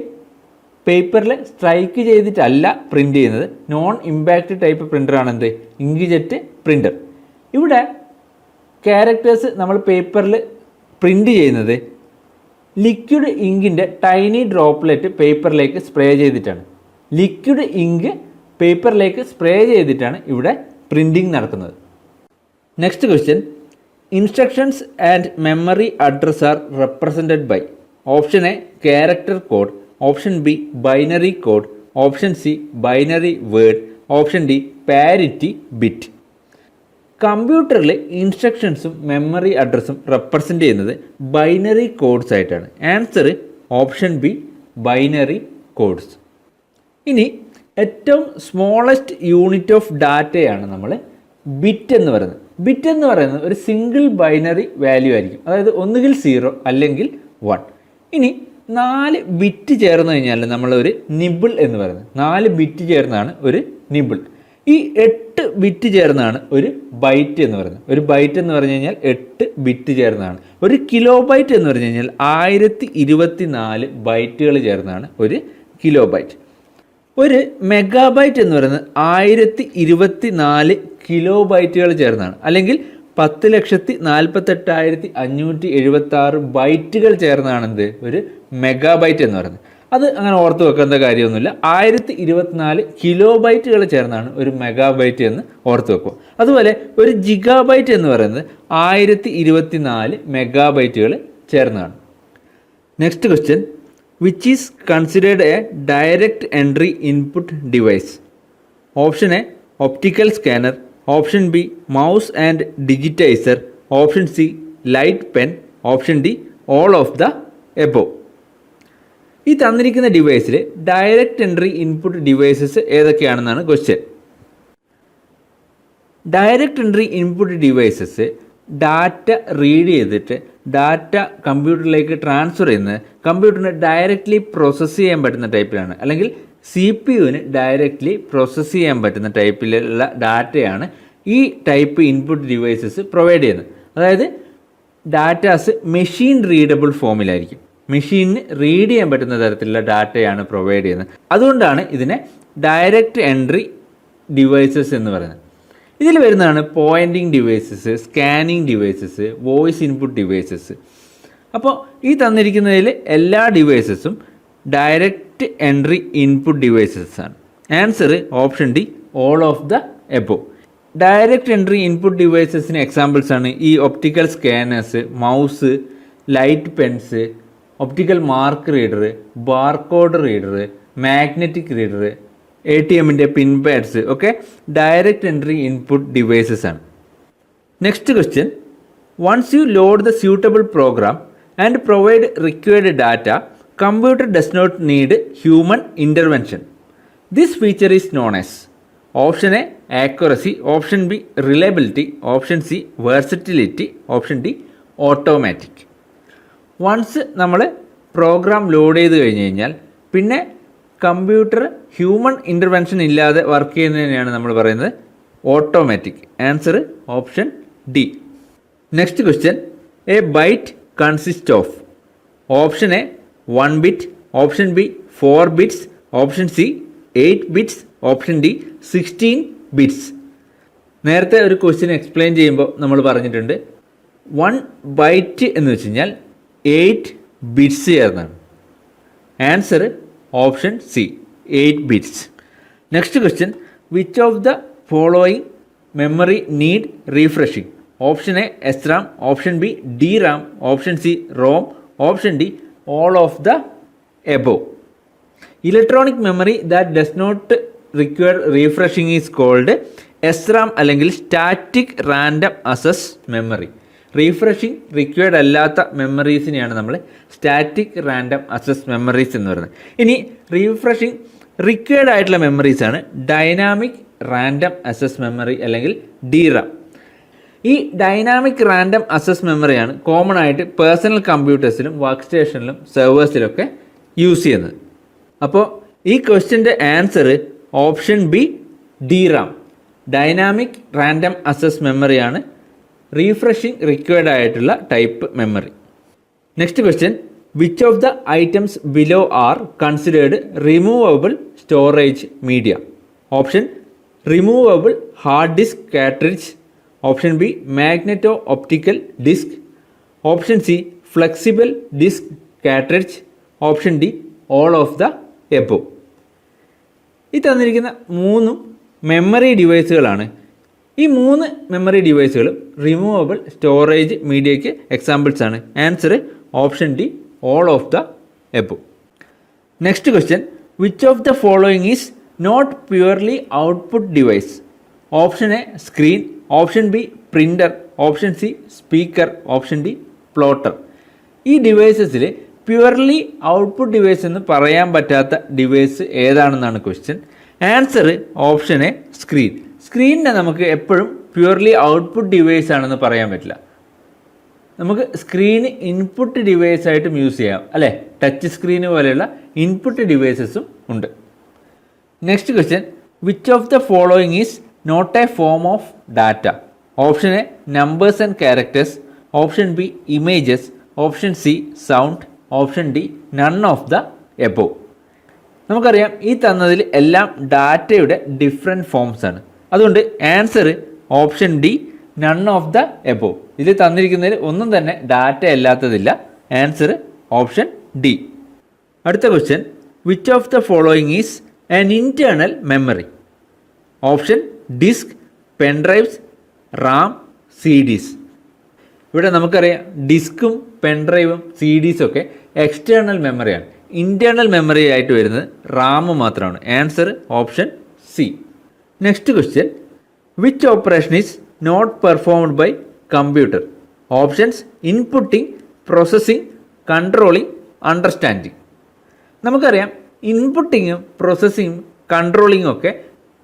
പേപ്പറിൽ സ്ട്രൈക്ക് ചെയ്തിട്ടല്ല പ്രിൻറ്റ് ചെയ്യുന്നത്, നോൺ ഇമ്പാക്റ്റ് ടൈപ്പ് പ്രിൻ്ററാണ് എന്ത്, ഇങ്ക്ജെറ്റ് പ്രിൻ്റർ. ഇവിടെ ക്യാരക്ടേഴ്സ് നമ്മൾ പേപ്പറിൽ പ്രിൻറ്റ് ചെയ്യുന്നത് ലിക്വിഡ് ഇങ്കിൻ്റെ ടൈനി ഡ്രോപ്ലെറ്റ് പേപ്പറിലേക്ക് സ്പ്രേ ചെയ്തിട്ടാണ്. ലിക്വിഡ് ഇങ്ക് പേപ്പറിലേക്ക് സ്പ്രേ ചെയ്തിട്ടാണ് ഇവിടെ പ്രിൻറ്റിങ് നടക്കുന്നത്. Next question, instructions and memory address are represented by? Option A character code, option B binary code, option C binary word, option D parity bit. കമ്പ്യൂട്ടറിൽ ഇൻസ്ട്രക്ഷൻസും memory അഡ്രസ്സും represent ചെയ്യുന്നത് binary codes ആയിട്ടാണ്. Answer option B binary codes. ഇനി ഏറ്റവും smallest unit of ഡാറ്റയാണ് നമ്മൾ bit എന്ന് പറയുന്നത്. ബിറ്റ് എന്ന് പറയുന്നത് ഒരു സിംഗിൾ ബൈനറി വാല്യൂ ആയിരിക്കും, അതായത് ഒന്നുകിൽ 0 അല്ലെങ്കിൽ 1. ഇനി 4 ബിറ്റ് ചേർന്ന് കഴിഞ്ഞാൽ നമ്മളൊരു നിബിൾ എന്ന് പറയുന്നത്. 4 ബിറ്റ് ചേർന്നാണ് ഒരു നിബിൾ. ഈ 8 ബിറ്റ് ചേർന്നാണ് ഒരു ബൈറ്റ് എന്ന് പറയുന്നത്. ഒരു ബൈറ്റ് എന്ന് പറഞ്ഞു കഴിഞ്ഞാൽ 8 ബിറ്റ് ചേർന്നാണ്. ഒരു കിലോ ബൈറ്റ് എന്ന് പറഞ്ഞു കഴിഞ്ഞാൽ 1024 ബൈറ്റുകൾ ചേർന്നാണ് ഒരു കിലോ ബൈറ്റ്. ഒരു മെഗാബൈറ്റ് എന്ന് പറയുന്നത് 1024 കിലോ ബൈറ്റുകൾ ചേർന്നാണ്, അല്ലെങ്കിൽ 10,48,576 ബൈറ്റുകൾ ചേർന്നാണ് എന്ത്, ഒരു മെഗാബൈറ്റ് എന്ന് പറയുന്നത്. അത് അങ്ങനെ ഓർത്ത് വെക്കേണ്ട കാര്യമൊന്നുമില്ല. 1024 കിലോ ബൈറ്റുകൾ ചേർന്നാണ് ഒരു മെഗാബൈറ്റ് എന്ന് ഓർത്ത് വെക്കുക. അതുപോലെ ഒരു ജിഗാബൈറ്റ് എന്ന് പറയുന്നത് 1024 മെഗാബൈറ്റുകൾ ചേർന്നാണ്. Next question, which is considered a direct entry input device? Option A optical scanner, option B mouse and digitizer, option C light pen, option D all of the above. ഈ തന്നിരിക്കുന്ന ഡിവൈസിൽ ഡയറക്റ്റ് എൻട്രി ഇൻപുട്ട് ഡിവൈസസ് ഏതൊക്കെയാണെന്നാണ് question. Direct entry input devices data read ചെയ്തിട്ട് data കമ്പ്യൂട്ടറിലേക്ക് transfer ചെയ്യുന്നത് കമ്പ്യൂട്ടറിന് directly process ചെയ്യാൻ പറ്റുന്ന ടൈപ്പിലാണ്, അല്ലെങ്കിൽ CPU-ന് ഡയറക്റ്റ്ലി പ്രോസസ്സ് ചെയ്യാൻ പറ്റുന്ന ടൈപ്പിലുള്ള ഡാറ്റയാണ് ഈ ടൈപ്പ് ഇൻപുട്ട് ഡിവൈസസ് പ്രൊവൈഡ് ചെയ്യുന്നത്. അതായത് ഡാറ്റാസ് മെഷീൻ റീഡബിൾ ഫോമിലായിരിക്കും, മെഷീനിന് റീഡ് ചെയ്യാൻ പറ്റുന്ന തരത്തിലുള്ള ഡാറ്റയാണ് പ്രൊവൈഡ് ചെയ്യുന്നത്. അതുകൊണ്ടാണ് ഇതിനെ ഡയറക്റ്റ് എൻട്രി ഡിവൈസസ് എന്ന് പറയുന്നത്. ഇതിൽ വരുന്നതാണ് pointing devices, scanning devices, voice input devices. അപ്പോൾ ഈ തന്നിരിക്കുന്നതിൽ എല്ലാ ഡിവൈസസും ഡയറക്റ്റ് എൻട്രി ഇൻപുട്ട് ഡിവൈസസ് ആണ്. Answer option D all of the above. Direct entry input ഡിവൈസസിന് എക്സാമ്പിൾസ് ആണ് ഈ optical scanners, mouse, light pens, optical mark reader, barcode reader, magnetic reader, ATMൻ്റെ പിൻ പാഡ്സ് ഒക്കെ ഡയറക്റ്റ് എൻട്രി ഇൻപുട്ട് ഡിവൈസസ് ആണ്. Next question, once you load the suitable program and provide required data, computer does not need human intervention. This feature is known as? Option A accuracy, option B reliability, option C versatility, option D automatic. Once നമ്മൾ program load ചെയ്ത് കഴിഞ്ഞ് കഴിഞ്ഞാൽ പിന്നെ computer human intervention ഇല്ലാതെ work ചെയ്യുന്നതിനെയാണ് നമ്മൾ പറയുന്നത് automatic. Answer option D. Next question, a byte consist of option A 1 bit, option B 4 bits, option C 8 bits, option D 16 bits. നേരത്തെ ഒരു ക്വസ്റ്റ്യൻ എക്സ്പ്ലെയിൻ ചെയ്യുമ്പോൾ നമ്മൾ പറഞ്ഞിട്ടുണ്ട് 1 ബൈറ്റ് എന്ന് വെച്ച് കഴിഞ്ഞാൽ 8 ബിറ്റ്സ് ചേർന്നാണ്. Answer option C 8 bits. Next question, which of the following memory need refreshing? Option A SRAM, option B DRAM, option C ROM, option D all of the above. Electronic memory that does not require refreshing is called SRAM അല്ലെങ്കിൽ static random access memory. Refreshing required അല്ലാത്ത മെമ്മറീസിനെയാണ് നമ്മൾ static random assess memories എന്ന് പറയുന്നത്. ഇനി refreshing required ആയിട്ടുള്ള മെമ്മറീസാണ് dynamic random access memory അല്ലെങ്കിൽ DRAM. ഈ ഡൈനാമിക് റാൻഡം അസസ് മെമ്മറിയാണ് കോമൺ ആയിട്ട് പേഴ്സണൽ കമ്പ്യൂട്ടേഴ്സിലും വർക്ക് സ്റ്റേഷനിലും സെർവേഴ്സിലൊക്കെ യൂസ് ചെയ്യുന്നത്. അപ്പോൾ ഈ ക്വസ്റ്റ്യൻ്റെ answer option B DRAM, dynamic random access മെമ്മറിയാണ് റീഫ്രഷിംഗ് റിക്വയർഡ് ആയിട്ടുള്ള type memory. Next question, which of the items below are considered removable storage media? Option removable hard disk cartridge, option B magneto optical disk, option C flexible disk cartridge, option D all of the above. ഈ തന്നിരിക്കുന്ന 3 memory ഡിവൈസുകളാണ്. ഈ 3 memory ഡിവൈസുകളും removable storage മീഡിയയ്ക്ക് examples ആണ്. Answer option D all of the above. Next question, which of the following is not purely output device? Option A screen, option B printer, option C speaker, option D plotter. ഈ ഡിവൈസസിൽ purely output device എന്ന് പറയാൻ പറ്റാത്ത device ഏതാണെന്നാണ് question. Answer option A screen. സ്ക്രീനിനെ നമുക്ക് എപ്പോഴും purely output device ആണെന്ന് പറയാൻ പറ്റില്ല. നമുക്ക് സ്ക്രീന് ഇൻപുട്ട് ഡിവൈസ് ആയിട്ടും യൂസ് ചെയ്യാം അല്ലേ? ടച്ച് സ്ക്രീന് പോലെയുള്ള ഇൻപുട്ട് ഡിവൈസസും ഉണ്ട്. Next question, which of the following is not a form of data? Option A numbers and characters, option B images, option C sound, option D none of the above. നമുക്കറിയാം ഈ തന്നതിൽ എല്ലാം ഡാറ്റയുടെ different forms ആണ്. അതുകൊണ്ട് answer option D none of the above. ഇതിൽ തന്നിരിക്കുന്നതിൽ ഒന്നും തന്നെ ഡാറ്റ അല്ലാത്തതില്ല. Answer option D. അടുത്ത question, which of the following is an internal memory? Option disk, pen drives, RAM, CDs. ഇവിടെ നമുക്കറിയാം ഡിസ്കും പെൻഡ്രൈവും CDs ഒക്കെ എക്സ്റ്റേണൽ മെമ്മറിയാണ്. ഇൻറ്റേർണൽ മെമ്മറി ആയിട്ട് വരുന്നത് റാം മാത്രമാണ്. Answer option C. Next question, which operation is not performed by computer? Options inputting, processing, controlling, understanding. നമുക്കറിയാം ഇൻപുട്ടിങ്ങും പ്രോസസ്സിങ്ങും കൺട്രോളിങ്ങും ഒക്കെ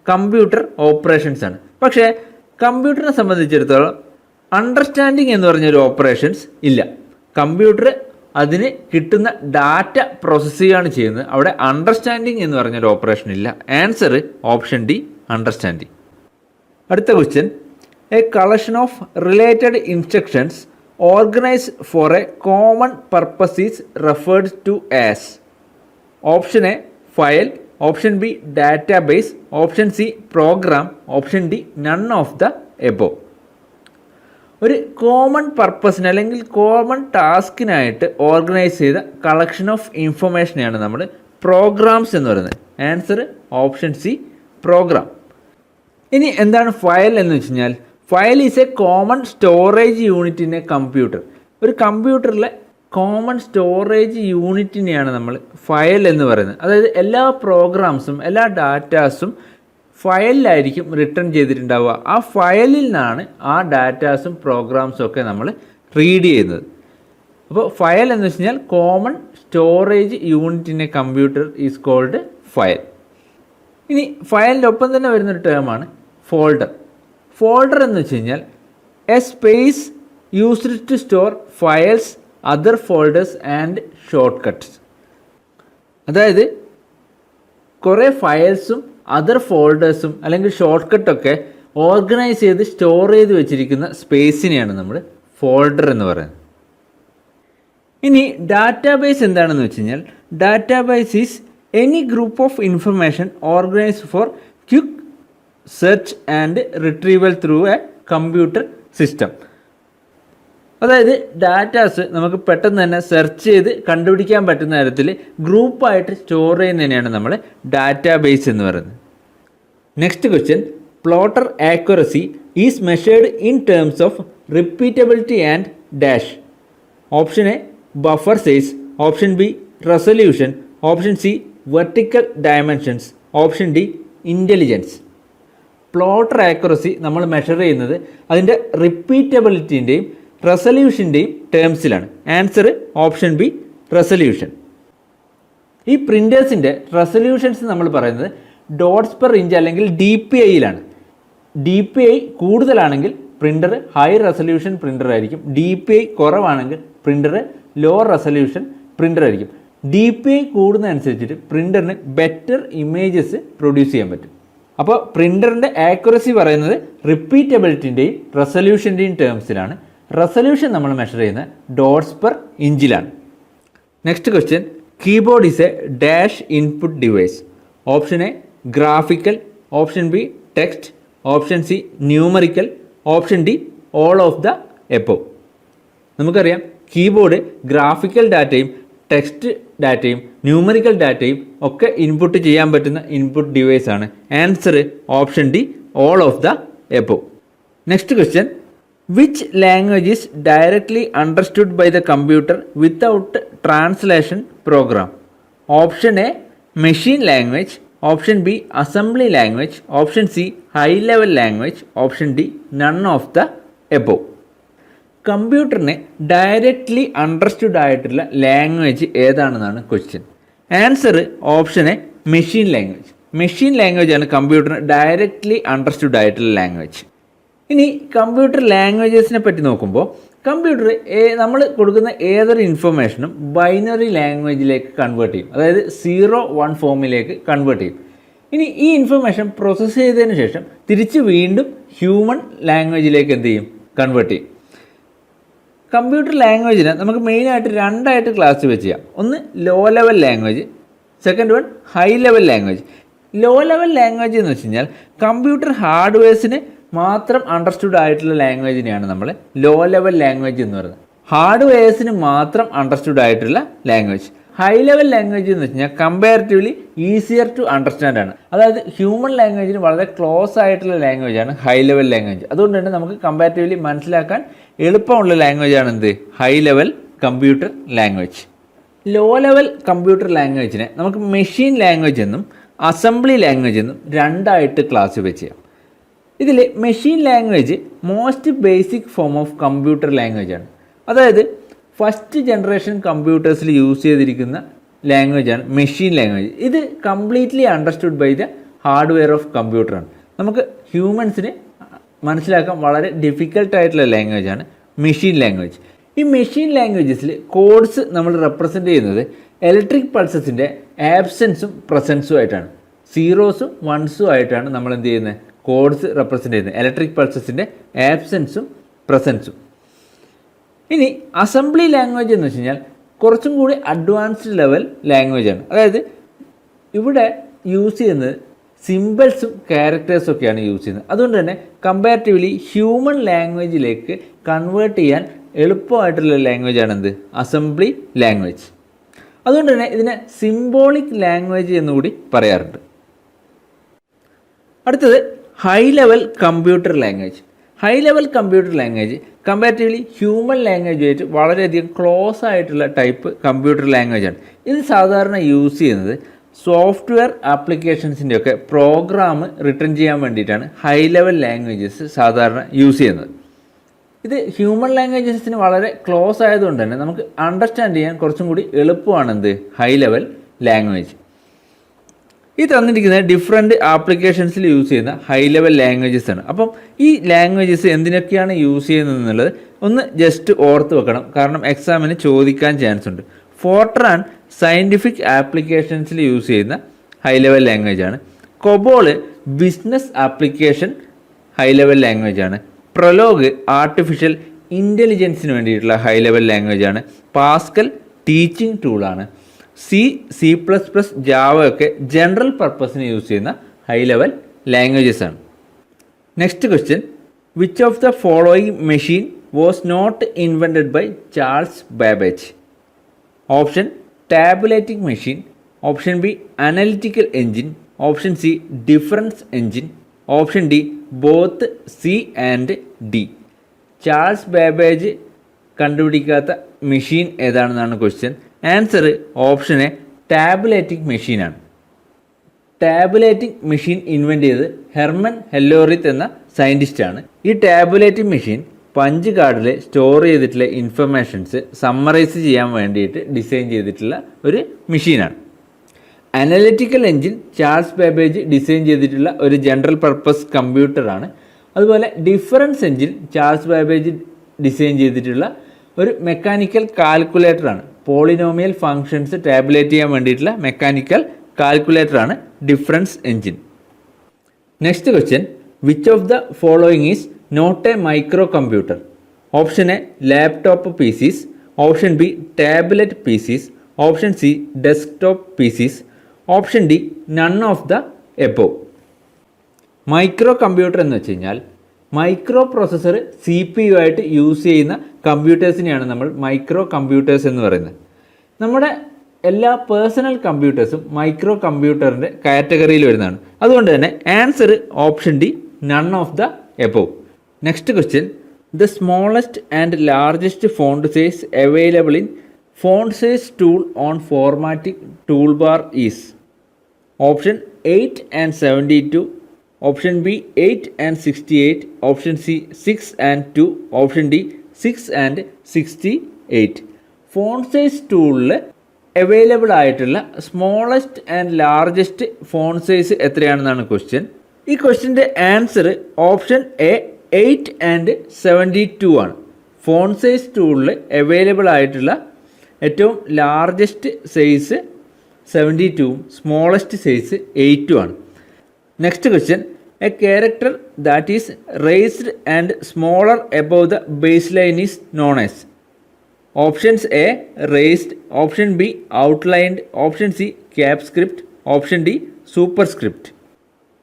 കമ്പ്യൂട്ടർ ഓപ്പറേഷൻസ് ആണ്. പക്ഷേ കമ്പ്യൂട്ടറിനെ സംബന്ധിച്ചിടത്തോളം അണ്ടർസ്റ്റാൻഡിങ് എന്ന് പറഞ്ഞൊരു ഓപ്പറേഷൻസ് ഇല്ല. കമ്പ്യൂട്ടർ അതിന് കിട്ടുന്ന ഡാറ്റ പ്രോസസ്സ് ചെയ്യുകയാണ് ചെയ്യുന്നത്. അവിടെ അണ്ടർസ്റ്റാൻഡിങ് എന്ന് പറഞ്ഞൊരു ഓപ്പറേഷൻ ഇല്ല. Answer option D understanding. അടുത്ത question, a collection of related instructions organised for a common purpose is referred to as? Option A file, option B database, option C program, option D none of the above. ഒരു common പർപ്പസിന് അല്ലെങ്കിൽ common ടാസ്കിനായിട്ട് organise ചെയ്ത collection of ഇൻഫർമേഷനെയാണ് നമ്മൾ programs എന്ന് പറയുന്നത്. Answer option C program. ഇനി എന്താണ് ഫയൽ എന്ന് വെച്ച് കഴിഞ്ഞാൽ, file is a common storage unit in a computer. ഒരു കമ്പ്യൂട്ടറിലെ കോമൺ സ്റ്റോറേജ് യൂണിറ്റിനെയാണ് നമ്മൾ ഫയൽ എന്ന് പറയുന്നത്. അതായത് എല്ലാ പ്രോഗ്രാംസും എല്ലാ ഡാറ്റാസും ഫയലിലായിരിക്കും റിട്ടേൺ ചെയ്തിട്ടുണ്ടാവുക. ആ ഫയലിൽ നിന്നാണ് ആ ഡാറ്റാസും പ്രോഗ്രാംസും ഒക്കെ നമ്മൾ റീഡ് ചെയ്യുന്നത്. അപ്പോൾ ഫയൽ എന്ന് വെച്ച് കഴിഞ്ഞാൽ common storage unit in a computer is called file. ഇനി ഫയലിൻ്റെ ഒപ്പം തന്നെ വരുന്നൊരു ടേമാണ് ഫോൾഡർ. ഫോൾഡർ എന്ന് വെച്ച് കഴിഞ്ഞാൽ a space used to store files, other folders and shortcuts. അതായത് കുറേ ഫയൽസും അതർ ഫോൾഡേഴ്സും അല്ലെങ്കിൽ ഷോർട്ട് കട്ടൊക്കെ ഓർഗനൈസ് ചെയ്ത് സ്റ്റോർ ചെയ്ത് വെച്ചിരിക്കുന്ന സ്പേസിനെയാണ് നമ്മൾ ഫോൾഡർ എന്ന് പറയുന്നത്. ഇനി ഡാറ്റാബേസ് എന്താണെന്ന് വെച്ച് കഴിഞ്ഞാൽ database is any group of information organized for quick search and retrieval through a computer system. അതായത് ഡാറ്റാസ് നമുക്ക് പെട്ടെന്ന് തന്നെ സെർച്ച് ചെയ്ത് കണ്ടുപിടിക്കാൻ പറ്റുന്ന തരത്തിൽ ഗ്രൂപ്പായിട്ട് സ്റ്റോർ ചെയ്യുന്നതിനെയാണ് നമ്മൾ ഡാറ്റാബേസ് എന്ന് പറയുന്നത്. Next question, plotter accuracy is measured in terms of repeatability and dash. Option A buffer size, option B resolution, option C vertical dimensions, option D intelligence. Plotter accuracy നമ്മൾ measure ചെയ്യുന്നത് അതിൻ്റെ റിപ്പീറ്റബിലിറ്റിൻ്റെയും റെസൊല്യൂഷൻ്റെയും ടേംസിലാണ്. Answer option B resolution. ഈ പ്രിൻറ്റേഴ്സിൻ്റെ resolutions നമ്മൾ പറയുന്നത് ഡോട്ട്സ് പെർ ഇഞ്ച് അല്ലെങ്കിൽ DPIയിലാണ്. DPI കൂടുതലാണെങ്കിൽ പ്രിൻ്റർ ഹൈ റെസൊല്യൂഷൻ പ്രിൻ്റർ ആയിരിക്കും. DPI കുറവാണെങ്കിൽ പ്രിൻ്റർ ലോ റെസൊല്യൂഷൻ പ്രിൻ്റർ ആയിരിക്കും. DPI കൂടുന്നതനുസരിച്ചിട്ട് പ്രിൻ്ററിന് ബെറ്റർ ഇമേജസ് പ്രൊഡ്യൂസ് ചെയ്യാൻ പറ്റും. അപ്പോൾ പ്രിൻ്ററിൻ്റെ ആക്യുറസി പറയുന്നത് റിപ്പീറ്റബിലിറ്റിൻ്റെയും റെസൊല്യൂഷൻ്റെയും ടേംസിലാണ്. റെസൊല്യൂഷൻ നമ്മൾ മെഷർ ചെയ്യുന്നത് ഡോട്ട്സ് പെർ ഇഞ്ചിലാണ്. Next question, keyboard is a dash input device. Option A graphical, option B text, option C numerical, option D all of the above. നമുക്കറിയാം കീബോർഡ് ഗ്രാഫിക്കൽ ഡാറ്റയും ടെക്സ്റ്റ് ഡാറ്റയും ന്യൂമറിക്കൽ ഡാറ്റയും ഒക്കെ input ചെയ്യാൻ പറ്റുന്ന input device ആണ്. Answer option D all of the above. Next question, which language is directly understood by the computer without translation program. Option A machine language, option B assembly language, option C high level language, option D none of the above. കമ്പ്യൂട്ടറിനെ directly understood ആയിട്ടുള്ള language ഏതാണെന്നാണ് question. Answer option A machine language. Machine language ആണ് കമ്പ്യൂട്ടറിന് directly understood ആയിട്ടുള്ള language. ഇനി computer ലാംഗ്വേജസിനെ പറ്റി നോക്കുമ്പോൾ കമ്പ്യൂട്ടർ നമ്മൾ കൊടുക്കുന്ന ഏതൊരു ഇൻഫർമേഷനും ബൈനറി ലാംഗ്വേജിലേക്ക് കൺവേർട്ട് ചെയ്യും. അതായത് 0-1 ഫോമിലേക്ക് കൺവേർട്ട് ചെയ്യും. ഇനി ഈ ഇൻഫർമേഷൻ പ്രോസസ്സ് ചെയ്തതിന് ശേഷം തിരിച്ച് വീണ്ടും ഹ്യൂമൻ ലാംഗ്വേജിലേക്ക് എന്ത് ചെയ്യും? കൺവേർട്ട് ചെയ്യും. കമ്പ്യൂട്ടർ ലാംഗ്വേജിനെ നമുക്ക് മെയിനായിട്ട് രണ്ടായിട്ട് ക്ലാസ് വെച്ച് ചെയ്യാം. ഒന്ന് low level language, second one high level language. Low level language എന്ന് വെച്ച് കഴിഞ്ഞാൽ കമ്പ്യൂട്ടർ ഹാർഡ്വെയർസിന് മാത്രം അണ്ടർസ്റ്റുഡ് ആയിട്ടുള്ള ലാംഗ്വേജിനെയാണ് നമ്മൾ ലോ ലെവൽ ലാംഗ്വേജ് എന്ന് പറയുന്നത്. ഹാർഡ്വെയർസിന് മാത്രം അണ്ടർസ്റ്റുഡ് ആയിട്ടുള്ള ലാംഗ്വേജ്. ഹൈ ലെവൽ ലാംഗ്വേജ് എന്ന് വെച്ച് കഴിഞ്ഞാൽ കമ്പാരിറ്റീവ്ലി ഈസിയർ ടു അണ്ടർസ്റ്റാൻഡ് ആണ്. അതായത് ഹ്യൂമൻ ലാംഗ്വേജിന് വളരെ ക്ലോസ് ആയിട്ടുള്ള ലാംഗ്വേജാണ് ഹൈ ലെവൽ ലാംഗ്വേജ്. അതുകൊണ്ട് തന്നെ നമുക്ക് കമ്പാരിറ്റീവ്ലി മനസ്സിലാക്കാൻ എളുപ്പമുള്ള ലാംഗ്വേജാണ് എന്ത്? High level computer language. Low level computer ലാംഗ്വേജിനെ നമുക്ക് മെഷീൻ ലാംഗ്വേജ് എന്നും അസംബ്ലി ലാംഗ്വേജ് എന്നും രണ്ടായിട്ട് ക്ലാസിഫൈ ചെയ്യാം. ഇതിൽ machine language most basic form of computer language ആണ്. അതായത് ഫസ്റ്റ് ജനറേഷൻ കമ്പ്യൂട്ടേഴ്സിൽ യൂസ് ചെയ്തിരിക്കുന്ന ലാംഗ്വേജാണ് മെഷീൻ ലാംഗ്വേജ്. ഇത് completely understood by the hardware of കമ്പ്യൂട്ടറാണ്. നമുക്ക് ഹ്യൂമൻസിന് മനസ്സിലാക്കാൻ വളരെ ഡിഫിക്കൽട്ടായിട്ടുള്ള ലാംഗ്വേജാണ് മെഷീൻ ലാംഗ്വേജ്. ഈ മെഷീൻ ലാംഗ്വേജസിൽ കോഡ്സ് നമ്മൾ റെപ്രസെൻ്റ് ചെയ്യുന്നത് ഇലക്ട്രിക് പൾസസിൻ്റെ ആബ്സെൻസും പ്രസൻസും ആയിട്ടാണ്. സീറോസും വൺസും ആയിട്ടാണ് നമ്മൾ എന്ത് ചെയ്യുന്നത്? കോഡ്സ് റെപ്രസെൻ്റ് ചെയ്യുന്നത് ഇലക്ട്രിക് പൾസസിൻ്റെ ആബ്സെൻസും പ്രസൻസും. ഇനി അസംബ്ലി ലാംഗ്വേജ് എന്ന് വെച്ച് കഴിഞ്ഞാൽ കുറച്ചും കൂടി അഡ്വാൻസ്ഡ് ലെവൽ ലാംഗ്വേജാണ്. അതായത് ഇവിടെ യൂസ് ചെയ്യുന്നത് സിമ്പിൾസും ക്യാരക്ടേഴ്സും ഒക്കെയാണ് യൂസ് ചെയ്യുന്നത്. അതുകൊണ്ട് തന്നെ കമ്പാരിറ്റീവ്ലി ഹ്യൂമൻ ലാംഗ്വേജിലേക്ക് കൺവേർട്ട് ചെയ്യാൻ എളുപ്പമായിട്ടുള്ള ലാംഗ്വേജാണ് എന്ത്? Assembly language. അതുകൊണ്ട് തന്നെ ഇതിനെ സിംബോളിക് ലാംഗ്വേജ് എന്നുകൂടി പറയാറുണ്ട്. അടുത്തത് high level computer language. High level computer language comparatively human ലാംഗ്വേജുമായിട്ട് വളരെയധികം ക്ലോസ് ആയിട്ടുള്ള ടൈപ്പ് കമ്പ്യൂട്ടർ ലാംഗ്വേജാണ്. ഇത് സാധാരണ യൂസ് ചെയ്യുന്നത് സോഫ്റ്റ്വെയർ ആപ്ലിക്കേഷൻസിൻ്റെയൊക്കെ പ്രോഗ്രാം റിട്ടേൺ ചെയ്യാൻ വേണ്ടിയിട്ടാണ് ഹൈ ലെവൽ ലാംഗ്വേജസ് സാധാരണ യൂസ് ചെയ്യുന്നത്. ഇത് ഹ്യൂമൻ ലാംഗ്വേജസിന് വളരെ ക്ലോസ് ആയതുകൊണ്ട് തന്നെ നമുക്ക് അണ്ടർസ്റ്റാൻഡ് ചെയ്യാൻ കുറച്ചും കൂടി എളുപ്പമാണ് എന്ത്? High level language. ഈ തന്നിരിക്കുന്നത് ഡിഫറെൻറ്റ് ആപ്ലിക്കേഷൻസിൽ യൂസ് ചെയ്യുന്ന ഹൈ ലെവൽ ലാംഗ്വേജസ് ആണ്. അപ്പം ഈ ലാംഗ്വേജസ് എന്തിനൊക്കെയാണ് യൂസ് ചെയ്യുന്നത് എന്നുള്ളത് ഒന്ന് ജസ്റ്റ് ഓർത്ത് വെക്കണം. കാരണം എക്സാമിന് ചോദിക്കാൻ ചാൻസ് ഉണ്ട്. ഫോർട്രാൻ സയൻറ്റിഫിക് ആപ്ലിക്കേഷൻസിൽ യൂസ് ചെയ്യുന്ന ഹൈ ലെവൽ ലാംഗ്വേജ് ആണ്. COBOL business application high level language ആണ്. പ്രൊലോഗ് ആർട്ടിഫിഷ്യൽ ഇൻ്റലിജൻസിന് വേണ്ടിയിട്ടുള്ള ഹൈ ലെവൽ ലാംഗ്വേജ് ആണ്. പാസ്കൽ ടീച്ചിങ് ടൂളാണ്. C++, ജാവ ഒക്കെ ജനറൽ പർപ്പസിന് യൂസ് ചെയ്യുന്ന ഹൈ ലെവൽ ലാംഗ്വേജസ് ആണ്. Next question, which of the following machine was not invented by Charles Babbage? Option tabulating machine, option B analytical engine, option C difference engine, option D both C and D. Charles Babbage കണ്ടുപിടിക്കാത്ത machine ഏതാണെന്നാണ് question. Answer option A tabulating മെഷീനാണ്. Tabulating machine invent ചെയ്തത് Herman Hollerith എന്ന സയൻറ്റിസ്റ്റാണ്. ഈ tabulating machine punch കാർഡിൽ store ചെയ്തിട്ടുള്ള informations summarise ചെയ്യാൻ വേണ്ടിയിട്ട് ഡിസൈൻ ചെയ്തിട്ടുള്ള ഒരു മെഷീനാണ്. Analytical engine Charles Babbage design ചെയ്തിട്ടുള്ള ഒരു ജനറൽ പർപ്പസ് കമ്പ്യൂട്ടറാണ്. അതുപോലെ difference engine Charles Babbage design ചെയ്തിട്ടുള്ള ഒരു മെക്കാനിക്കൽ കാൽക്കുലേറ്ററാണ്. പോളിനോമിയൽ ഫങ്ഷൻസ് ടാബുലേറ്റ് ചെയ്യാൻ വേണ്ടിയിട്ടുള്ള മെക്കാനിക്കൽ കാൽക്കുലേറ്ററാണ് difference engine. Next question, which of the following is not a microcomputer? Option A laptop PCs, option B tablet PCs, option C desktop PCs, option D none of the above. Microcomputer എന്ന് വെച്ച് കഴിഞ്ഞാൽ microprocessor CPU ആയിട്ട് use ചെയ്യുന്ന കമ്പ്യൂട്ടേഴ്സിനെയാണ് നമ്മൾ micro computers എന്ന് പറയുന്നത്. നമ്മുടെ എല്ലാ പേഴ്സണൽ കമ്പ്യൂട്ടേഴ്സും മൈക്രോ കമ്പ്യൂട്ടറിൻ്റെ കാറ്റഗറിയിൽ വരുന്നതാണ്. അതുകൊണ്ട് തന്നെ answer option D none of the above. Next question, the smallest and largest font size available in font size tool on formatting tool bar is? Option 8 and 72, option B 8 and 68, option C 6 and 2, option D 6 and 68. Font size ടൂളിൽ available ആയിട്ടുള്ള smallest and largest font size എത്രയാണെന്നാണ് question. ഈ ക്വസ്റ്റ്യൻ്റെ answer option A 8 and 72 ആണ്. Font size ടൂളിൽ available ആയിട്ടുള്ള ഏറ്റവും largest size 72ഉം smallest size 8ഉം ആണ്. Next question, A character that is raised and smaller above the base line is known as? Options A raised, option B outlined, option C cap script, option D super script.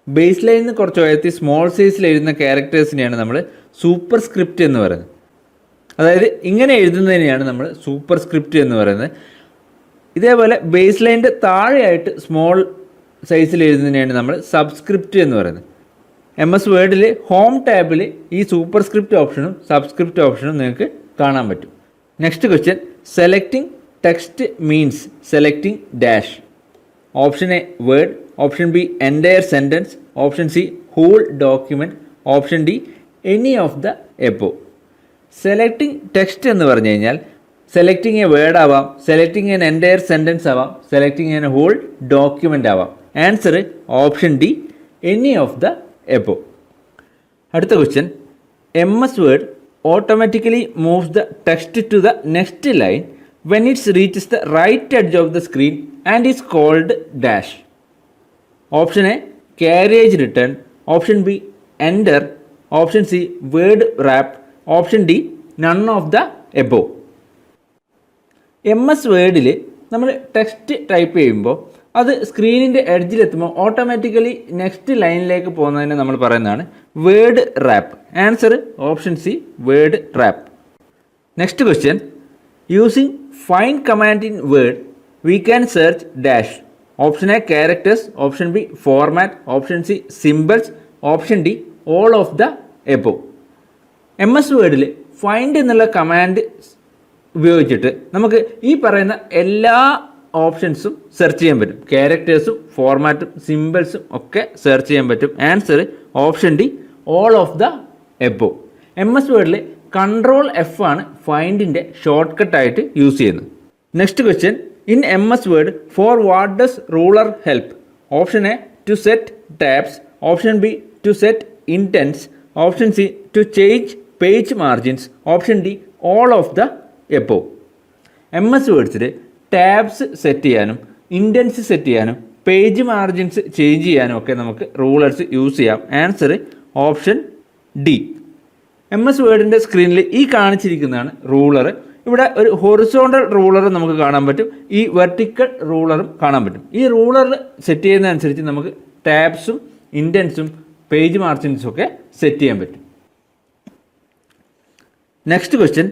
Base ലൈനിൽ നിന്ന് കുറച്ച് ഉയർത്തി small സൈസിൽ എഴുതുന്ന ക്യാരക്ടേഴ്സിനെയാണ് നമ്മൾ super script എന്ന് പറയുന്നത്. അതായത് ഇങ്ങനെ എഴുതുന്നതിനെയാണ് നമ്മൾ സൂപ്പർ സ്ക്രിപ്റ്റ് എന്ന് പറയുന്നത്. ഇതേപോലെ ബേസ് ലൈനിൻ്റെ താഴെയായിട്ട് സ്മോൾ സൈസിൽ എഴുതുന്നതിനെയാണ് നമ്മൾ സബ്സ്ക്രിപ്റ്റ് എന്ന് പറയുന്നത്. MS വേർഡിൽ ഹോം ടാബിൽ ഈ സൂപ്പർ സ്ക്രിപ്റ്റ് ഓപ്ഷനും സബ്സ്ക്രിപ്റ്റ് ഓപ്ഷനും നിങ്ങൾക്ക് കാണാൻ പറ്റും. Next question, selecting text means selecting dash? Option A word, option B entire sentence, option C whole document, option D any of the above. Selecting text എന്ന് പറഞ്ഞു കഴിഞ്ഞാൽ സെലക്ടിങ് എ വേർഡ് ആവാം, selecting an entire sentence ആവാം, selecting an whole document ആവാം. Answer option D any of the above. അടുത്ത question, MS Word automatically moves the text to the next line when it's reaches the right edge of the screen and is called dash? Option A carriage return, option B enter, option C word wrap, option D none of the above. MS വേർഡിൽ നമ്മൾ text type ചെയ്യുമ്പോൾ അത് സ്ക്രീനിൻ്റെ എഡ്ജിലെത്തുമ്പോൾ automatically next ലൈനിലേക്ക് പോകുന്നതിന് നമ്മൾ പറയുന്നതാണ് word wrap. Answer option C word wrap. Next question, using find command in Word we can search dash? Option A characters, option B format, option C symbols, option D all of the above. MS വേർഡിൽ find എന്നുള്ള command ഉപയോഗിച്ചിട്ട് നമുക്ക് ഈ പറയുന്ന എല്ലാ ഓപ്ഷൻസും search ചെയ്യാൻ പറ്റും. ക്യാരക്ടേഴ്സും ഫോർമാറ്റും സിംബൽസും ഒക്കെ സെർച്ച് ചെയ്യാൻ പറ്റും. Answer option D all of the above. MS വേർഡിൽ Ctrl+F ആണ് ഫൈൻഡിൻ്റെ ഷോർട്ട് കട്ടായിട്ട് യൂസ് ചെയ്യുന്നത്. Next question, in MS Word for what does ruler help? Option A to set tabs, option B to set indents, option C to change page margins, option D all of the above. MS വേർഡ്സിൽ tabs set ചെയ്യാനും indents set ചെയ്യാനും page margins change ചെയ്യാനും ഒക്കെ നമുക്ക് rulers use ചെയ്യാം. Answer option D. M S വേർഡിൻ്റെ സ്ക്രീനിൽ ഈ കാണിച്ചിരിക്കുന്നതാണ് ruler. ഇവിടെ ഒരു ഹൊറിസോണ്ടൽ റൂളർ നമുക്ക് കാണാൻ പറ്റും, ഈ വെർട്ടിക്കൽ റൂളറും കാണാൻ പറ്റും. ഈ റൂളർ സെറ്റ് ചെയ്യുന്നതനുസരിച്ച് നമുക്ക് ടാബ്സും ഇൻഡൻസും പേജ് മാർജിൻസും ഒക്കെ സെറ്റ് ചെയ്യാൻ പറ്റും. Next question,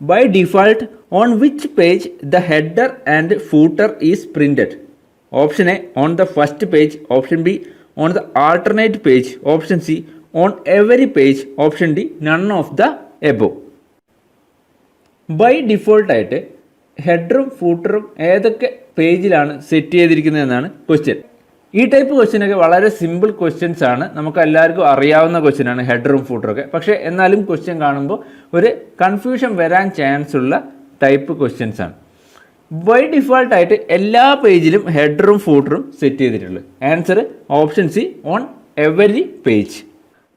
by default on which page the header and footer is printed? Option A on the first page, option B on the alternate page, option C on every page, option D none of the above. By ഡിഫോൾട്ടായിട്ട് ഹെഡറും ഫൂട്ടറും ഏതൊക്കെ പേജിലാണ് set ചെയ്തിരിക്കുന്നതെന്നാണ് question. ഈ type ക്വസ്റ്റ്യനൊക്കെ വളരെ simple questions ആണ്, നമുക്ക് എല്ലാവർക്കും അറിയാവുന്ന ക്വസ്റ്റ്യനാണ് ഹെഡറും ഫൂട്ടറൊക്കെ. പക്ഷേ എന്നാലും ക്വസ്റ്റ്യൻ കാണുമ്പോൾ ഒരു കൺഫ്യൂഷൻ വരാൻ ചാൻസ് ഉള്ള ടൈപ്പ് ക്വസ്റ്റ്യൻസ് ആണ്. ബൈ ഡിഫോൾട്ടായിട്ട് എല്ലാ പേജിലും ഹെഡറും ഫൂട്ടറും സെറ്റ് ചെയ്തിട്ടുള്ളത്. Answer option C on every page.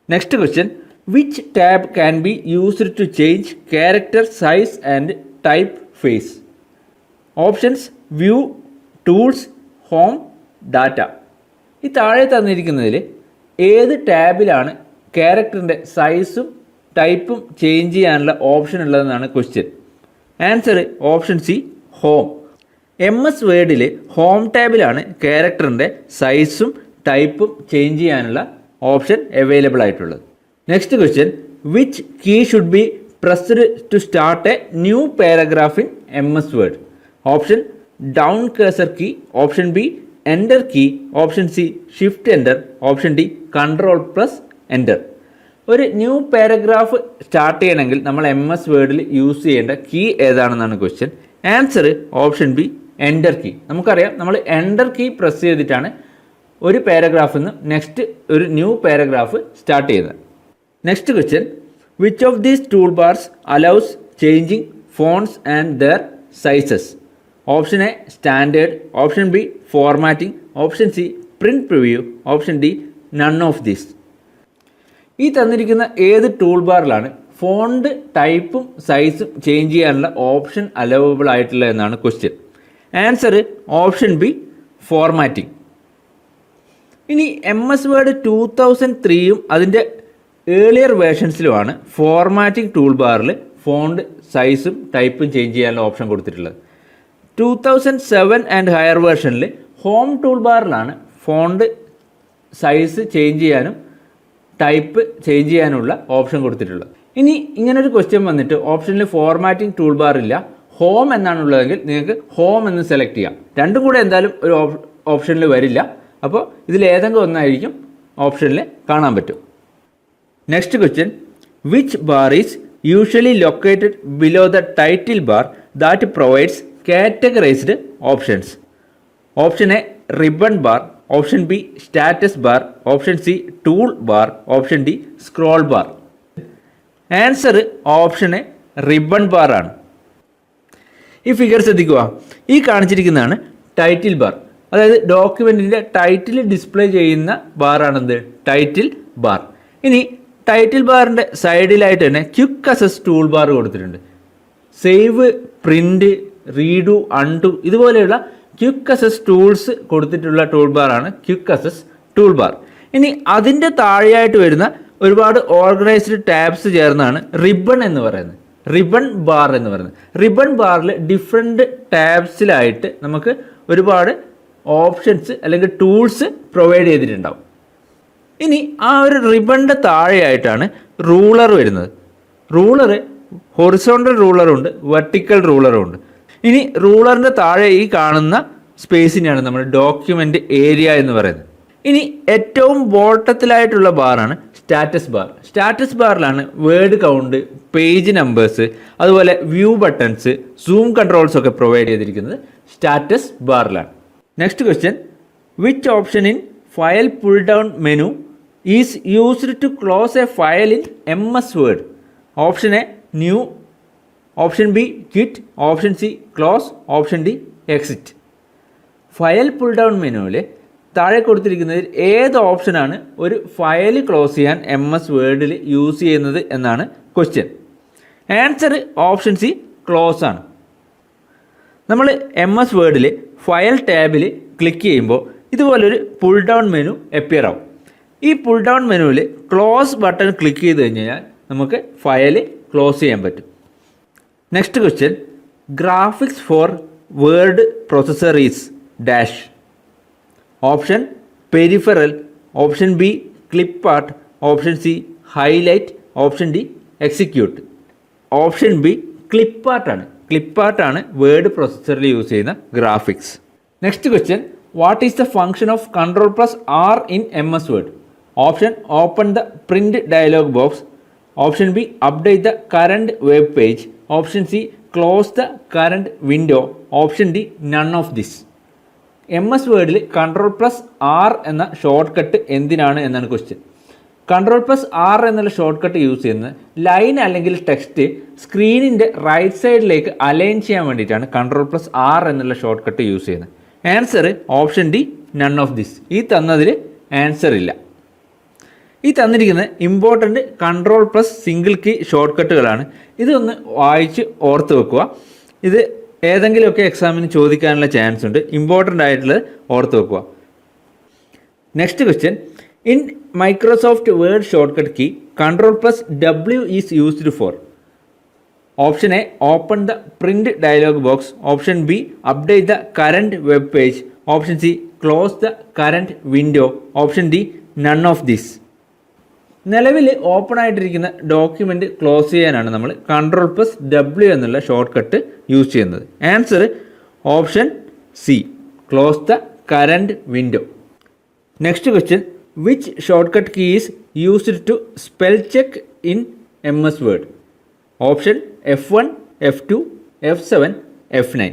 Next question, which tab can be used to change character size and typeface? Options view, tools, home, data. ഈ താഴെ തന്നിരിക്കുന്നതിൽ ഏത് ടാബിലാണ് ക്യാരക്ടറിൻ്റെ സൈസും ടൈപ്പും ചേഞ്ച് ചെയ്യാനുള്ള ഓപ്ഷൻ ഉള്ളതെന്നാണ് question. Answer option C home. M S വേർഡിൽ home ടാബിലാണ് ക്യാരക്ടറിൻ്റെ സൈസും ടൈപ്പും ചേഞ്ച് ചെയ്യാനുള്ള ഓപ്ഷൻ അവൈലബിൾ ആയിട്ടുള്ളത്. Next question, which key should be pressed to start a new paragraph in M S Word? Option down cursor key, option B enter key, option C shift enter, option D control plus enter. ഒരു new paragraph start ചെയ്യണമെങ്കിൽ നമ്മൾ M S വേർഡിൽ use ചെയ്യേണ്ട key ഏതാണെന്നാണ് question. Answer option B enter key. നമുക്കറിയാം, നമ്മൾ enter key press ചെയ്തിട്ടാണ് ഒരു പാരഗ്രാഫിൽ നിന്ന് നെക്സ്റ്റ് ഒരു ന്യൂ പാരഗ്രാഫ് സ്റ്റാർട്ട് ചെയ്യുന്നത്. Next question, which of these tool bars allows changing phones and their sizes? Option A standard, option B formatting, option C print preview, option D none of these. ഈ തന്നിരിക്കുന്ന ഏത് tool ബാറിലാണ് font ടൈപ്പും സൈസും change ചെയ്യാനുള്ള option available ആയിട്ടുള്ള എന്നാണ് question. Answer option B formatting. ഇനി എം എസ് വേർഡ് 2003 അതിൻ്റെ ഏർലിയർ വേർഷൻസിലുമാണ് ഫോർമാറ്റിംഗ് ടൂൾ ബാറിൽ ഫോണ്ട് സൈസും ടൈപ്പും ചേഞ്ച് ചെയ്യാനുള്ള ഓപ്ഷൻ കൊടുത്തിട്ടുള്ളത്. 2007 ആൻഡ് ഹയർ വേർഷനിൽ ഹോം ടൂൾ ബാറിലാണ് ഫോണ്ട് സൈസ് ചേഞ്ച് ചെയ്യാനും ടൈപ്പ് ചേഞ്ച് ചെയ്യാനുള്ള ഓപ്ഷൻ കൊടുത്തിട്ടുള്ളത്. ഇനി ഇങ്ങനൊരു ക്വസ്റ്റ്യൻ വന്നിട്ട് ഓപ്ഷനിൽ ഫോർമാറ്റിംഗ് ടൂൾ ബാർ ഇല്ല, ഹോം എന്നാണുള്ളതെങ്കിൽ നിങ്ങൾക്ക് ഹോം എന്ന് സെലക്ട് ചെയ്യാം. രണ്ടും കൂടെ എന്തായാലും ഒരു ഓപ്ഷനിൽ വരില്ല. അപ്പോൾ ഇതിൽ ഏതെങ്കിലും ഒന്നായിരിക്കും ഓപ്ഷനിൽ കാണാൻ പറ്റും. Next question, which bar is usually located below the title bar that provides categorised options? Option A ribbon bar, option B status bar, option C tool bar, option D scroll bar. Answer option A ribbon bar ആണ്. ഈ figure ശ്രദ്ധിക്കുക, ഈ കാണിച്ചിരിക്കുന്നതാണ് title bar. അതായത് ഡോക്യുമെൻറ്റിൻ്റെ title display ചെയ്യുന്ന ബാറാണെന്ത് title bar. ഇനി title ബാറിൻ്റെ സൈഡിലായിട്ട് തന്നെ ക്വിക്ക് അസസ് ടൂൾ ബാർ കൊടുത്തിട്ടുണ്ട്. സേവ്, പ്രിൻ്റ്, റീഡു, അൺഡു ഇതുപോലെയുള്ള ക്വിക്ക് അസസ് ടൂൾസ് കൊടുത്തിട്ടുള്ള ടൂൾ ബാറാണ് ക്വിക്ക് അസസ് ടൂൾ ബാർ. ഇനി അതിൻ്റെ താഴെയായിട്ട് വരുന്ന ഒരുപാട് ഓർഗനൈസ്ഡ് ടാബ്സ് ചേർന്നാണ് റിബൺ എന്ന് പറയുന്നത്, റിബൺ ബാർ എന്ന് പറയുന്നത്. റിബൺ ബാറിൽ ഡിഫറെൻറ്റ് ടാബ്സിലായിട്ട് നമുക്ക് ഒരുപാട് ഓപ്ഷൻസ് അല്ലെങ്കിൽ ടൂൾസ് പ്രൊവൈഡ് ചെയ്തിട്ടുണ്ടാവും. ഇനി ആ ഒരു റിബണിൻ്റെ താഴെയായിട്ടാണ് റൂളർ വരുന്നത്. റൂളർ ഹൊറിസോണ്ടൽ റൂളറുണ്ട്, വെർട്ടിക്കൽ റൂളറും ഉണ്ട്. ഇനി റൂളറിൻ്റെ താഴെ ഈ കാണുന്ന സ്പേസിനെയാണ് നമ്മൾ ഡോക്യുമെൻ്റ് ഏരിയ എന്ന് പറയുന്നത്. ഇനി ഏറ്റവും ബോട്ടത്തിലായിട്ടുള്ള ബാറാണ് സ്റ്റാറ്റസ് ബാർ. സ്റ്റാറ്റസ് ബാറിലാണ് വേർഡ് കൗണ്ട്, പേജ് നമ്പേഴ്സ്, അതുപോലെ വ്യൂ ബട്ടൺസ്, സൂം കൺട്രോൾസ് ഒക്കെ പ്രൊവൈഡ് ചെയ്തിരിക്കുന്നത് സ്റ്റാറ്റസ് ബാറിലാണ്. Next question, which option in file pull down menu is used to close a file in M S Word? Option A new, option B quit, option C close, option D exit. File pull down മെനുവിൽ താഴെ കൊടുത്തിരിക്കുന്നതിൽ ഏത് ഓപ്ഷനാണ് ഒരു file close ചെയ്യാൻ M S വേർഡിൽ use ചെയ്യുന്നത് എന്നാണ് question. Answer option C close ആണ്. നമ്മൾ എം എസ് വേർഡിൽ ഫയൽ ടാബിൽ ക്ലിക്ക് ചെയ്യുമ്പോൾ ഇതുപോലൊരു പുൾ ഡൗൺ മെനു അപ്പിയർ ആവും. ഈ പുൾ ഡൗൺ മെനുവിൽ ക്ലോസ് ബട്ടൺ ക്ലിക്ക് ചെയ്ത് കഴിഞ്ഞാൽ നമുക്ക് ഫയൽ ക്ലോസ് ചെയ്യാൻ പറ്റും. Next question, graphics for word processor is dash. Option peripheral, option B clip art, option C highlight, option D execute. Option B clip ആർട്ടാണ്. Clip ആർട്ടാണ് word പ്രോസസ്സറിൽ use ചെയ്യുന്ന graphics. Next question, what is the function of Ctrl+R in MS Word? Option open the print dialog box, option B update the current web page, option C close the current window, option D none of this. MS വേർഡിൽ Ctrl+R എന്ന short cut എന്തിനാണ് എന്നാണ് question. Ctrl+R എന്നുള്ള shortcut use ചെയ്യുന്നത് line അല്ലെങ്കിൽ text സ്ക്രീനിൻ്റെ right സൈഡിലേക്ക് align ചെയ്യാൻ വേണ്ടിയിട്ടാണ് Ctrl+R എന്നുള്ള ഷോർട്ട് കട്ട് യൂസ് ചെയ്യുന്നത്. Answer option D none of this. ഈ തന്നതിൽ ആൻസർ ഇല്ല. ഈ തന്നിരിക്കുന്നത് ഇമ്പോർട്ടൻ്റ് Ctrl+സിംഗിൾ കീ ഷോർട്ട് കട്ടുകളാണ്. ഇതൊന്ന് വായിച്ച് ഓർത്ത് വെക്കുക. ഇത് ഏതെങ്കിലുമൊക്കെ എക്സാമിന് ചോദിക്കാനുള്ള ചാൻസ് ഉണ്ട്. ഇമ്പോർട്ടൻ്റ് ആയിട്ടുള്ളത് ഓർത്ത് വെക്കുക. Next question, in Microsoft Word shortcut key Ctrl+W is used for. Option A open the print dialog box, option B update the current web page, option C close the current window, option D none of this. നിലവിൽ open ആയിട്ടിരിക്കുന്ന document close ചെയ്യാനാണ് നമ്മൾ Ctrl+W എന്നുള്ള shortcut use ചെയ്യുന്നത്. Answer option C close the current window. Next question, which shortcut key is used to spell check in MS word? Option F1, F2, F7, F9.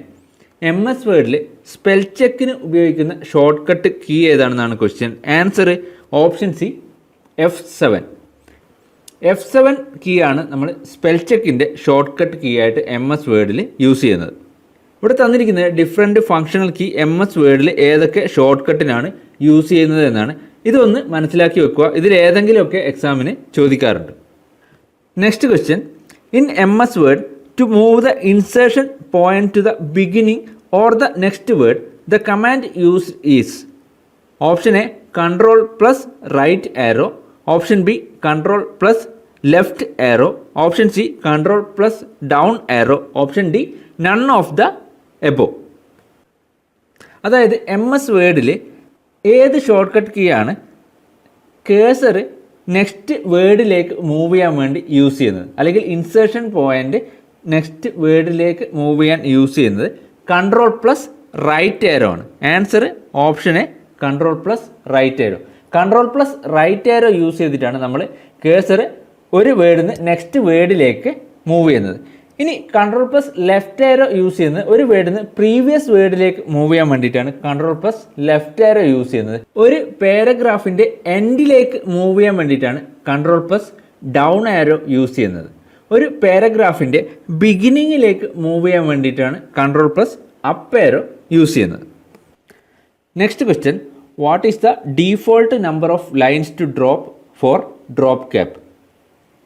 MS വേർഡിൽ spell ചെക്കിന് ഉപയോഗിക്കുന്ന shortcut key ഏതാണെന്നാണ് question. Answer option C F7. F7 key ആണ് നമ്മൾ spell ചെക്കിൻ്റെ shortcut key ആയിട്ട് MS വേർഡിൽ use ചെയ്യുന്നത്. ഇവിടെ തന്നിരിക്കുന്നത് ഡിഫറെൻറ്റ് ഫങ്ഷണൽ കീ MS വേർഡിൽ ഏതൊക്കെ ഷോർട്ട് കട്ടിനാണ് യൂസ് ചെയ്യുന്നത് എന്നാണ്. ഇതൊന്ന് മനസ്സിലാക്കി വെക്കുക. ഇതിൽ ഏതെങ്കിലുമൊക്കെ എക്സാമിന് ചോദിക്കാറുണ്ട്. Next question, in MS word to move the insertion point to the beginning or the next word the command use is. Option A right arrow, option B left arrow, option C Ctrl+ഡൗൺ arrow, option D none of the above. അതായത് MS വേർഡിൽ ഏത് shortcut key ആണ് കേസർ next വേർഡിലേക്ക് move ചെയ്യാൻ വേണ്ടി use ചെയ്യുന്നത്, അല്ലെങ്കിൽ ഇൻസേർഷൻ പോയിന്റ് നെക്സ്റ്റ് വേർഡിലേക്ക് മൂവ് ചെയ്യാൻ യൂസ് ചെയ്യുന്നത് Ctrl+റൈറ്റ് ആരോ ആണ്. Answer option A right arrow. Right arrow use ചെയ്തിട്ടാണ് നമ്മൾ കേസർ ഒരു വേർഡിൽ നിന്ന് നെക്സ്റ്റ് വേർഡിലേക്ക് മൂവ് ചെയ്യുന്നത്. ഇനി Ctrl+ലെഫ്റ്റ് ആരോ യൂസ് ചെയ്യുന്നത് ഒരു വേർഡിൽ നിന്ന് പ്രീവിയസ് വേർഡിലേക്ക് മൂവ് ചെയ്യാൻ വേണ്ടിയിട്ടാണ് Ctrl+ലെഫ്റ്റ് ആരോ യൂസ് ചെയ്യുന്നത്. ഒരു പാരഗ്രാഫിൻ്റെ എൻഡിലേക്ക് മൂവ് ചെയ്യാൻ വേണ്ടിയിട്ടാണ് Ctrl+ഡൗൺ ആരോ യൂസ് ചെയ്യുന്നത്. ഒരു പാരഗ്രാഫിൻ്റെ ബിഗിനിങ്ങിലേക്ക് മൂവ് ചെയ്യാൻ വേണ്ടിയിട്ടാണ് Ctrl+അപ്പ് ആരോ യൂസ് ചെയ്യുന്നത്. Next question, what is the default number of lines to drop for drop cap?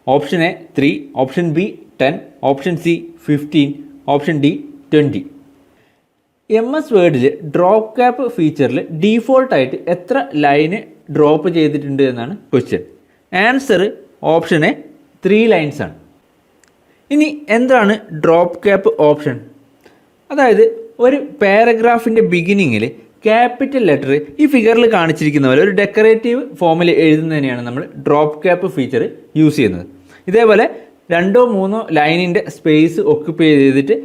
Option A 3, option B 10, option C 15, option D 20. MS വേർഡിൽ ഡ്രോപ്പ് ക്യാപ്പ് ഫീച്ചറിൽ ഡീഫോൾട്ടായിട്ട് എത്ര ലൈന് ഡ്രോപ്പ് ചെയ്തിട്ടുണ്ട് എന്നാണ് question. Answer option A 3 lines ആണ്. ഇനി എന്താണ് ഡ്രോപ്പ് ക്യാപ്പ് ഓപ്ഷൻ? അതായത് ഒരു പാരഗ്രാഫിൻ്റെ ബിഗിനിങ്ങിൽ ക്യാപിറ്റൽ ലെറ്റർ ഈ ഫിഗറിൽ കാണിച്ചിരിക്കുന്ന പോലെ ഒരു ഡെക്കറേറ്റീവ് ഫോമിൽ എഴുതുന്നതിനെയാണ് നമ്മൾ ഡ്രോപ്പ് ക്യാപ്പ് ഫീച്ചർ യൂസ് ചെയ്യുന്നത്. ഇതേപോലെ 2-3 ലൈനിൻ്റെ സ്പേസ് ഒക്യുപ്പൈ ചെയ്തിട്ട്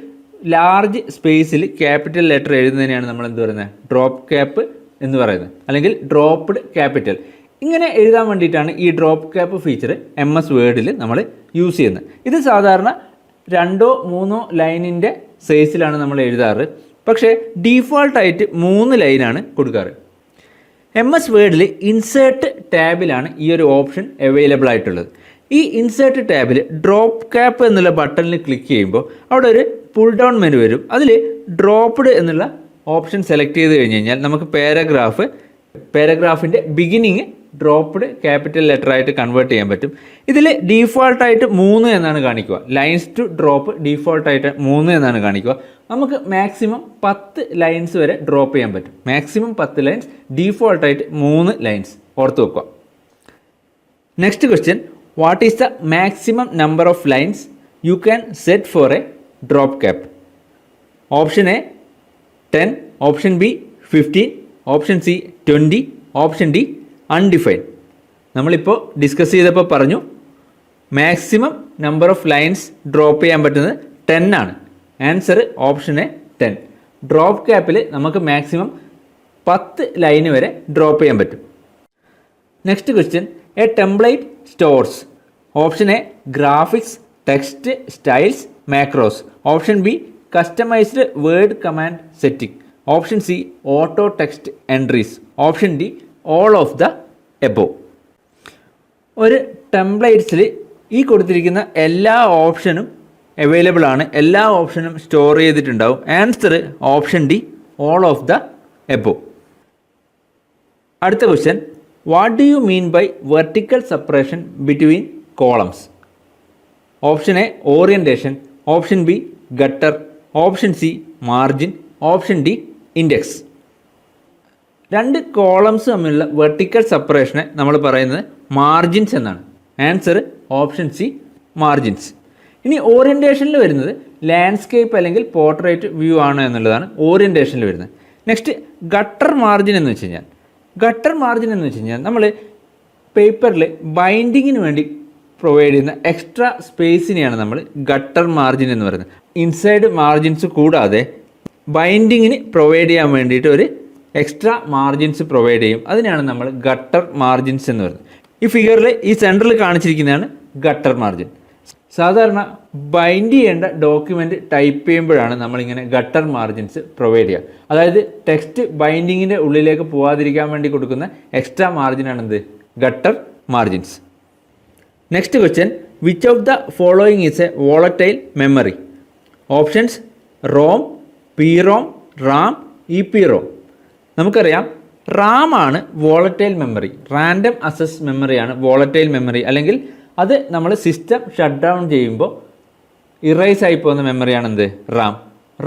ലാർജ് സ്പേസിൽ ക്യാപിറ്റൽ ലെറ്റർ എഴുതുന്നതിനെയാണ് നമ്മൾ എന്ത് പറയുന്നത്? ഡ്രോപ്പ് ക്യാപ്പ് എന്ന് പറയുന്നത്, അല്ലെങ്കിൽ ഡ്രോപ്പ്ഡ് ക്യാപിറ്റൽ. ഇങ്ങനെ എഴുതാൻ വേണ്ടിയിട്ടാണ് ഈ ഡ്രോപ്പ് ക്യാപ്പ് ഫീച്ചർ MS വേർഡിൽ നമ്മൾ യൂസ് ചെയ്യുന്നത്. ഇത് സാധാരണ 2-3 ലൈനിൻ്റെ സൈസിലാണ് നമ്മൾ എഴുതാറ്. പക്ഷേ ഡീഫോൾട്ടായിട്ട് 3 ലൈനാണ് കൊടുക്കാറ്. MS വേർഡിൽ ഇൻസേർട്ട് ടാബിലാണ് ഈ ഒരു ഓപ്ഷൻ അവൈലബിൾ ആയിട്ടുള്ളത്. ഈ ഇൻസേർട്ട് ടാബിൽ ഡ്രോപ്പ് ക്യാപ്പ് എന്നുള്ള ബട്ടണിൽ ക്ലിക്ക് ചെയ്യുമ്പോൾ അവിടെ ഒരു പുൾ ഡൗൺ മെനു വരും. അതിൽ ഡ്രോപ്പ്ഡ് എന്നുള്ള ഓപ്ഷൻ സെലക്ട് ചെയ്ത് കഴിഞ്ഞ് കഴിഞ്ഞാൽ നമുക്ക് പാരഗ്രാഫിൻ്റെ ബിഗിനിങ് ഡ്രോപ്പ്ഡ് ക്യാപിറ്റൽ ലെറ്റർ ആയിട്ട് കൺവേർട്ട് ചെയ്യാൻ പറ്റും. ഇതിൽ ഡീഫോൾട്ടായിട്ട് 3 എന്നാണ് കാണിക്കുക. ലൈൻസ് ടു ഡ്രോപ്പ് ഡീഫോൾട്ടായിട്ട് 3 എന്നാണ് കാണിക്കുക. നമുക്ക് മാക്സിമം 10 ലൈൻസ് വരെ ഡ്രോപ്പ് ചെയ്യാൻ പറ്റും. മാക്സിമം 10 ലൈൻസ്, ഡീഫോൾട്ടായിട്ട് 3 ലൈൻസ് ഓർത്ത് വെക്കുക. Next question, what is the maximum number of lines you can set for a drop cap? Option A 10, option B 15, option C 20, option D undefined. നമ്മളിപ്പോൾ discuss ചെയ്തപ്പോൾ പറഞ്ഞു maximum number of lines drop ചെയ്യാൻ പറ്റുന്നത് 10 ആണ്. Answer option A 10. Drop ക്യാപ്പിൽ നമുക്ക് maximum 10 line വരെ drop ചെയ്യാൻ പറ്റും. Next question, a template stores. Option A graphics, text, styles, macros. Option B customized word command setting. Option C auto text entries. Option D all of the above. ഒരു ടെംപ്ലേറ്റ്സിൽ ഈ കൊടുത്തിരിക്കുന്ന എല്ലാ ഓപ്ഷനും available ആണ്, എല്ലാ ഓപ്ഷനും സ്റ്റോർ ചെയ്തിട്ടുണ്ടാവും. Answer option D all of the above. അടുത്ത question, what do you mean by vertical separation between columns? Option A orientation, option B gutter, option C margin, option D index. രണ്ട് columns തമ്മിലുള്ള vertical സെപ്പറേഷനെ നമ്മൾ പറയുന്നത് margins എന്നാണ്. Answer option C margins. ഇനി ഓറിയൻറ്റേഷനിൽ വരുന്നത് ലാൻഡ്സ്കേപ്പ് അല്ലെങ്കിൽ പോർട്രേറ്റ് വ്യൂ ആണ് എന്നുള്ളതാണ് ഓറിയൻറ്റേഷനിൽ വരുന്നത്. നെക്സ്റ്റ് ഗട്ടർ മാർജിൻ എന്ന് വെച്ച് കഴിഞ്ഞാൽ നമ്മൾ പേപ്പറിൽ ബൈൻഡിങ്ങിന് വേണ്ടി പ്രൊവൈഡ് ചെയ്യുന്ന എക്സ്ട്രാ സ്പേസിനെയാണ് നമ്മൾ ഗട്ടർ മാർജിൻ എന്ന് പറയുന്നത്. ഇൻസൈഡ് മാർജിൻസ് കൂടാതെ ബൈൻഡിങ്ങിന് പ്രൊവൈഡ് ചെയ്യാൻ വേണ്ടിയിട്ട് ഒരു എക്സ്ട്രാ മാർജിൻസ് പ്രൊവൈഡ് ചെയ്യും. അതിനാണ് നമ്മൾ ഗട്ടർ മാർജിൻസ് എന്ന് പറയുന്നത്. ഈ ഫിഗറിൽ ഈ സെൻറ്ററിൽ കാണിച്ചിരിക്കുന്നതാണ് ഗട്ടർ മാർജിൻ. സാധാരണ ബൈൻഡ് ചെയ്യേണ്ട ഡോക്യുമെൻറ്റ് ടൈപ്പ് ചെയ്യുമ്പോഴാണ് നമ്മളിങ്ങനെ ഗട്ടർ മാർജിൻസ് പ്രൊവൈഡ് ചെയ്യുക. അതായത് ടെക്സ്റ്റ് ബൈൻഡിങ്ങിൻ്റെ ഉള്ളിലേക്ക് പോകാതിരിക്കാൻ വേണ്ടി കൊടുക്കുന്ന എക്സ്ട്രാ മാർജിനാണെന്ത്? Gutter margins. Next question, which of the following is a volatile memory? Options ROM, P ROM, RAM, E P ROM. നമുക്കറിയാം റാം ആണ് വോളറ്റൈൽ മെമ്മറി, റാൻഡം അക്സസ് മെമ്മറിയാണ് വോളറ്റൈൽ മെമ്മറി. അല്ലെങ്കിൽ അത് നമ്മൾ സിസ്റ്റം ഷട്ട് ഡൗൺ ചെയ്യുമ്പോൾ erase ആയി പോകുന്ന മെമ്മറിയാണ് എന്ത്? റാം.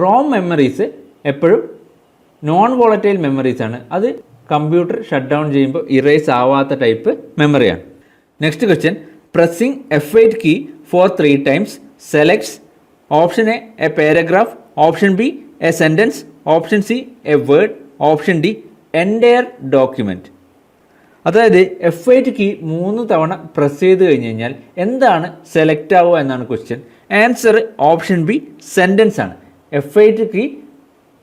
റോം മെമ്മറീസ് എപ്പോഴും നോൺ വോളറ്റൈൽ മെമ്മറീസ് ആണ്. അത് കമ്പ്യൂട്ടർ ഷട്ട് ഡൗൺ ചെയ്യുമ്പോൾ ഇറേസ് ആവാത്ത ടൈപ്പ് മെമ്മറിയാണ്. Next question, pressing F8 key for 3 times selects option A paragraph, option B a sentence, option C a word, option D entire document. അതായത് F8 key 3 തവണ press ചെയ്ത് കഴിഞ്ഞ് കഴിഞ്ഞാൽ എന്താണ് select ആവുക എന്നാണ് question. Answer option B sentence ആണ്. F8 key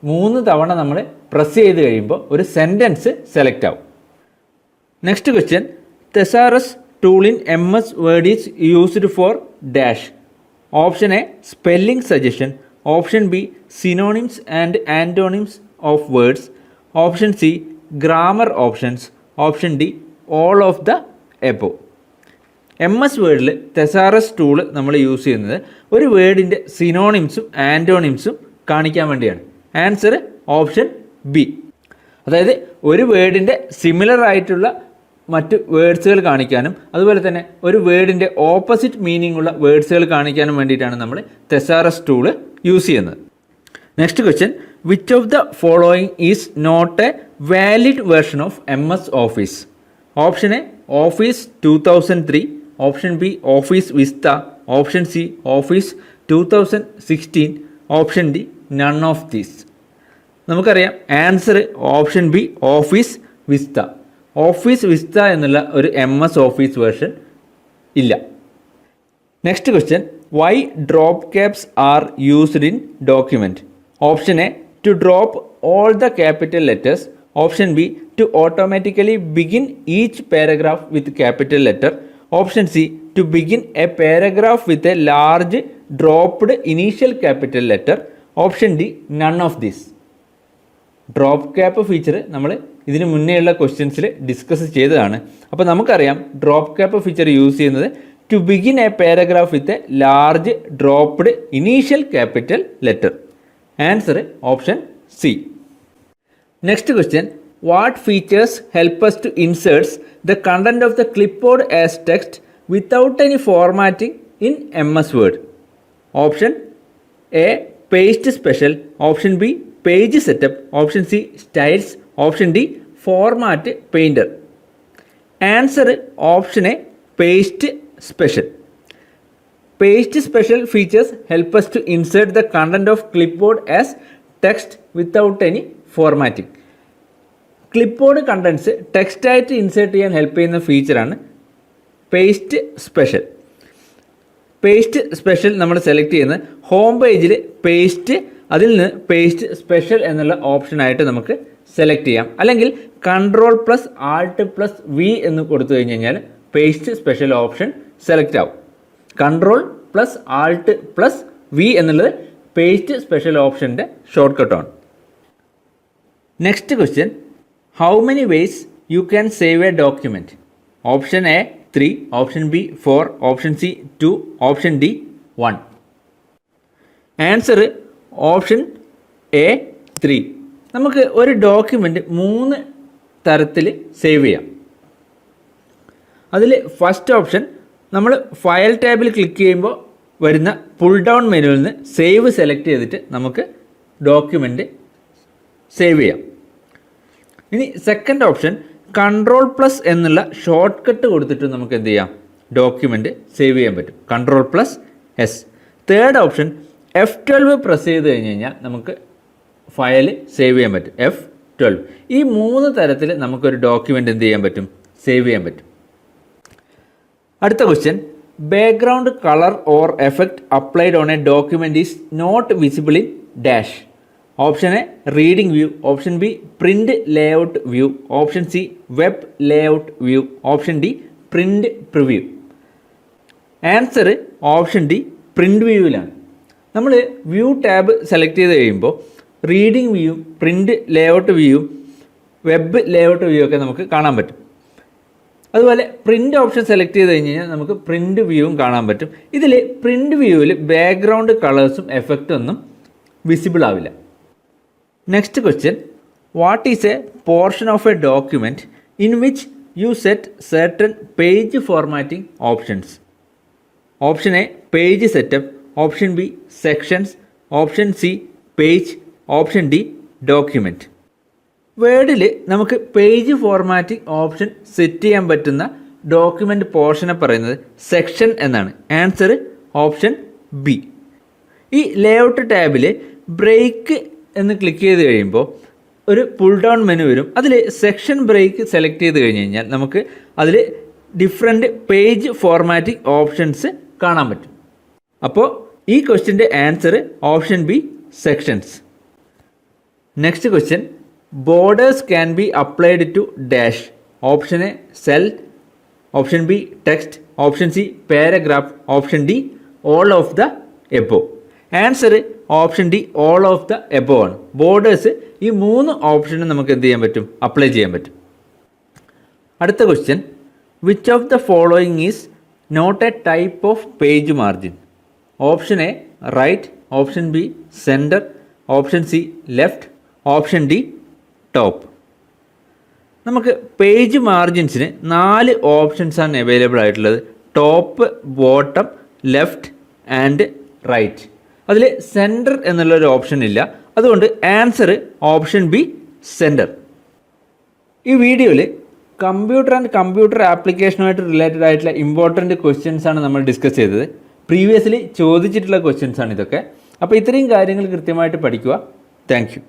3 തവണ നമ്മൾ പ്രസ് ചെയ്ത് കഴിയുമ്പോൾ ഒരു സെൻറ്റൻസ് സെലക്ട് ആവും. Next question, thesaurus tool in MS Word is used for dash. Option A spelling suggestion, option B synonyms and antonyms of words, option C grammar options, option D all of the above. MS വേർഡിൽ thesaurus tool നമ്മൾ use ചെയ്യുന്നത് ഒരു വേർഡിൻ്റെ സിനോണിംസും ആൻറ്റോണിംസും കാണിക്കാൻ വേണ്ടിയാണ്. Answer option B. അതായത് ഒരു വേർഡിൻ്റെ സിമിലർ ആയിട്ടുള്ള മറ്റ് വേർഡ്സുകൾ കാണിക്കാനും അതുപോലെ തന്നെ ഒരു വേർഡിൻ്റെ ഓപ്പോസിറ്റ് മീനിങ് ഉള്ള വേർഡ്സുകൾ കാണിക്കാനും വേണ്ടിയിട്ടാണ് നമ്മൾ തെസാറസ് ടൂൾ യൂസ് ചെയ്യുന്നത്. Next question, which of the following is not a valid version of MS Office? Option A Office 2003, option B Office Vista, option C Office 2016, option D none of these. നമുക്കറിയാം answer option B Office Vista. Office Vista എന്നുള്ള ഒരു MS Office version ഇല്ല. Next question, why drop caps are used in document? Option A to drop all the capital letters, option B to automatically begin each paragraph with capital letter, option C to begin a paragraph with a large dropped initial capital letter, option D none of this. Drop cap feature നമ്മൾ ഇതിന് മുന്നേയുള്ള ക്വസ്റ്റ്യൻസിൽ discuss ചെയ്തതാണ്. അപ്പോൾ നമുക്കറിയാം drop cap feature use ചെയ്യുന്നത് to begin a paragraph with a large dropped initial capital letter. Answer option C. Next question, what features help us to insert the content of the clipboard as text without any formatting in MS Word? Option A paste special, option B page setup, option C styles, option D format painter. Answer option A paste special. Paste special features help us to insert the content of clipboard as text without any formatting. Clipboard contents ടെക്സ്റ്റായിട്ട് insert ചെയ്യാൻ help ചെയ്യുന്ന ഫീച്ചറാണ് paste special. Paste special നമ്മൾ select ചെയ്യുന്നത് home പേജിൽ paste, അതിൽ നിന്ന് paste special എന്നുള്ള ഓപ്ഷനായിട്ട് നമുക്ക് സെലക്ട് ചെയ്യാം. അല്ലെങ്കിൽ Ctrl+Alt+V എന്ന് കൊടുത്തു കഴിഞ്ഞ് കഴിഞ്ഞാൽ പേസ്റ്റ് സ്പെഷ്യൽ ഓപ്ഷൻ സെലക്ട് ആവും. Ctrl+Alt+V എന്നുള്ളത് പേസ്റ്റ് സ്പെഷ്യൽ ഓപ്ഷൻ്റെ ഷോർട്ട് കട്ടാണ്. Next question, how many ways you can save a document? Option A 3, option B 4, option C 2, option D 1. Answer option A 3. നമുക്ക് ഒരു ഡോക്യുമെൻ്റ് 3 തരത്തിൽ സേവ് ചെയ്യാം. അതിൽ ഫസ്റ്റ് ഓപ്ഷൻ, നമ്മൾ ഫയൽ ടാബിൽ ക്ലിക്ക് ചെയ്യുമ്പോൾ വരുന്ന പുൾ ഡൗൺ മെനുവിൽ നിന്ന് സേവ് സെലക്ട് ചെയ്തിട്ട് നമുക്ക് ഡോക്യുമെൻ്റ് സേവ് ചെയ്യാം. ഇനി സെക്കൻഡ് ഓപ്ഷൻ, Ctrl+ എന്നുള്ള ഷോർട്ട് കട്ട് കൊടുത്തിട്ട് നമുക്ക് എന്ത് ചെയ്യാം, ഡോക്യുമെൻ്റ് സേവ് ചെയ്യാൻ പറ്റും. Ctrl+S. Third option, F12 press ചെയ്ത് കഴിഞ്ഞ് കഴിഞ്ഞാൽ നമുക്ക് ഫയൽ സേവ് ചെയ്യാൻ പറ്റും. F12. ഈ 3 തരത്തിൽ നമുക്കൊരു ഡോക്യുമെൻ്റ് എന്ത് ചെയ്യാൻ പറ്റും, സേവ് ചെയ്യാൻ പറ്റും. അടുത്ത question, background colour or effect applied on a document is not visible in dash. Option A reading view, option B print layout view, option C web layout view, option D print preview. Answer option D print വ്യൂവിലാണ്. നമ്മൾ view tab select ചെയ്ത് കഴിയുമ്പോൾ reading വ്യൂവും print layout വ്യൂവും web layout view ഒക്കെ നമുക്ക് കാണാൻ പറ്റും. അതുപോലെ പ്രിൻ്റ് ഓപ്ഷൻ സെലക്ട് ചെയ്ത് കഴിഞ്ഞ് കഴിഞ്ഞാൽ നമുക്ക് പ്രിൻ്റ് വ്യൂവും കാണാൻ പറ്റും. ഇതിൽ പ്രിൻ്റ് വ്യൂവിൽ ബാക്ക്ഗ്രൗണ്ട് കളേഴ്സും എഫക്റ്റും ഒന്നും വിസിബിൾ ആവില്ല. Next question, what is a portion of a document in which you set certain page formatting options? Option A page setup, option B sections, option C page, option D document. വേർഡിൽ നമുക്ക് page formatting option set ചെയ്യാൻ പറ്റുന്ന document പോർഷനെ പറയുന്നത് section എന്നാണ്. Answer option B. ഈ layout ടാബിൽ break എന്ന് click ചെയ്ത് കഴിയുമ്പോൾ ഒരു പുൾ ഡൗൺ മെനു വരും. അതിൽ സെക്ഷൻ ബ്രേക്ക് സെലക്ട് ചെയ്ത് കഴിഞ്ഞ് കഴിഞ്ഞാൽ നമുക്ക് അതിൽ ഡിഫറെൻറ്റ് പേജ് ഫോർമാറ്റിംഗ് ഓപ്ഷൻസ് കാണാൻ പറ്റും. അപ്പോൾ ഈ ക്വസ്റ്റ്യൻ്റെ answer option B sections. Next question, borders can be applied to dash. Option A cell, option B text, option C paragraph, option D all of the above. Answer option D all of the above ആണ്. Borders ഈ 3 ഓപ്ഷനും നമുക്ക് എന്ത് ചെയ്യാൻ പറ്റും, apply ചെയ്യാൻ പറ്റും. അടുത്ത question, which of the following is not a type of page margin? Option A right, option B center, option C left, option D top. നമുക്ക് പേജ് മാർജിൻസിന് 4 ഓപ്ഷൻസാണ് അവൈലബിൾ ആയിട്ടുള്ളത്. Top, bottom, left and right. അതിൽ center എന്നുള്ളൊരു option ഇല്ല. അതുകൊണ്ട് answer option B center. ഈ വീഡിയോയിൽ കമ്പ്യൂട്ടർ ആൻഡ് കമ്പ്യൂട്ടർ ആപ്ലിക്കേഷനുമായിട്ട് റിലേറ്റഡ് ആയിട്ടുള്ള ഇമ്പോർട്ടൻറ്റ് ക്വസ്റ്റ്യൻസ് ആണ് നമ്മൾ ഡിസ്കസ് ചെയ്തത്. പ്രീവിയസ്ലി ചോദിച്ചിട്ടുള്ള ക്വസ്റ്റ്യൻസ് ആണ് ഇതൊക്കെ. അപ്പോൾ ഇത്രയും കാര്യങ്ങൾ കൃത്യമായിട്ട് പഠിക്കുക. Thank you.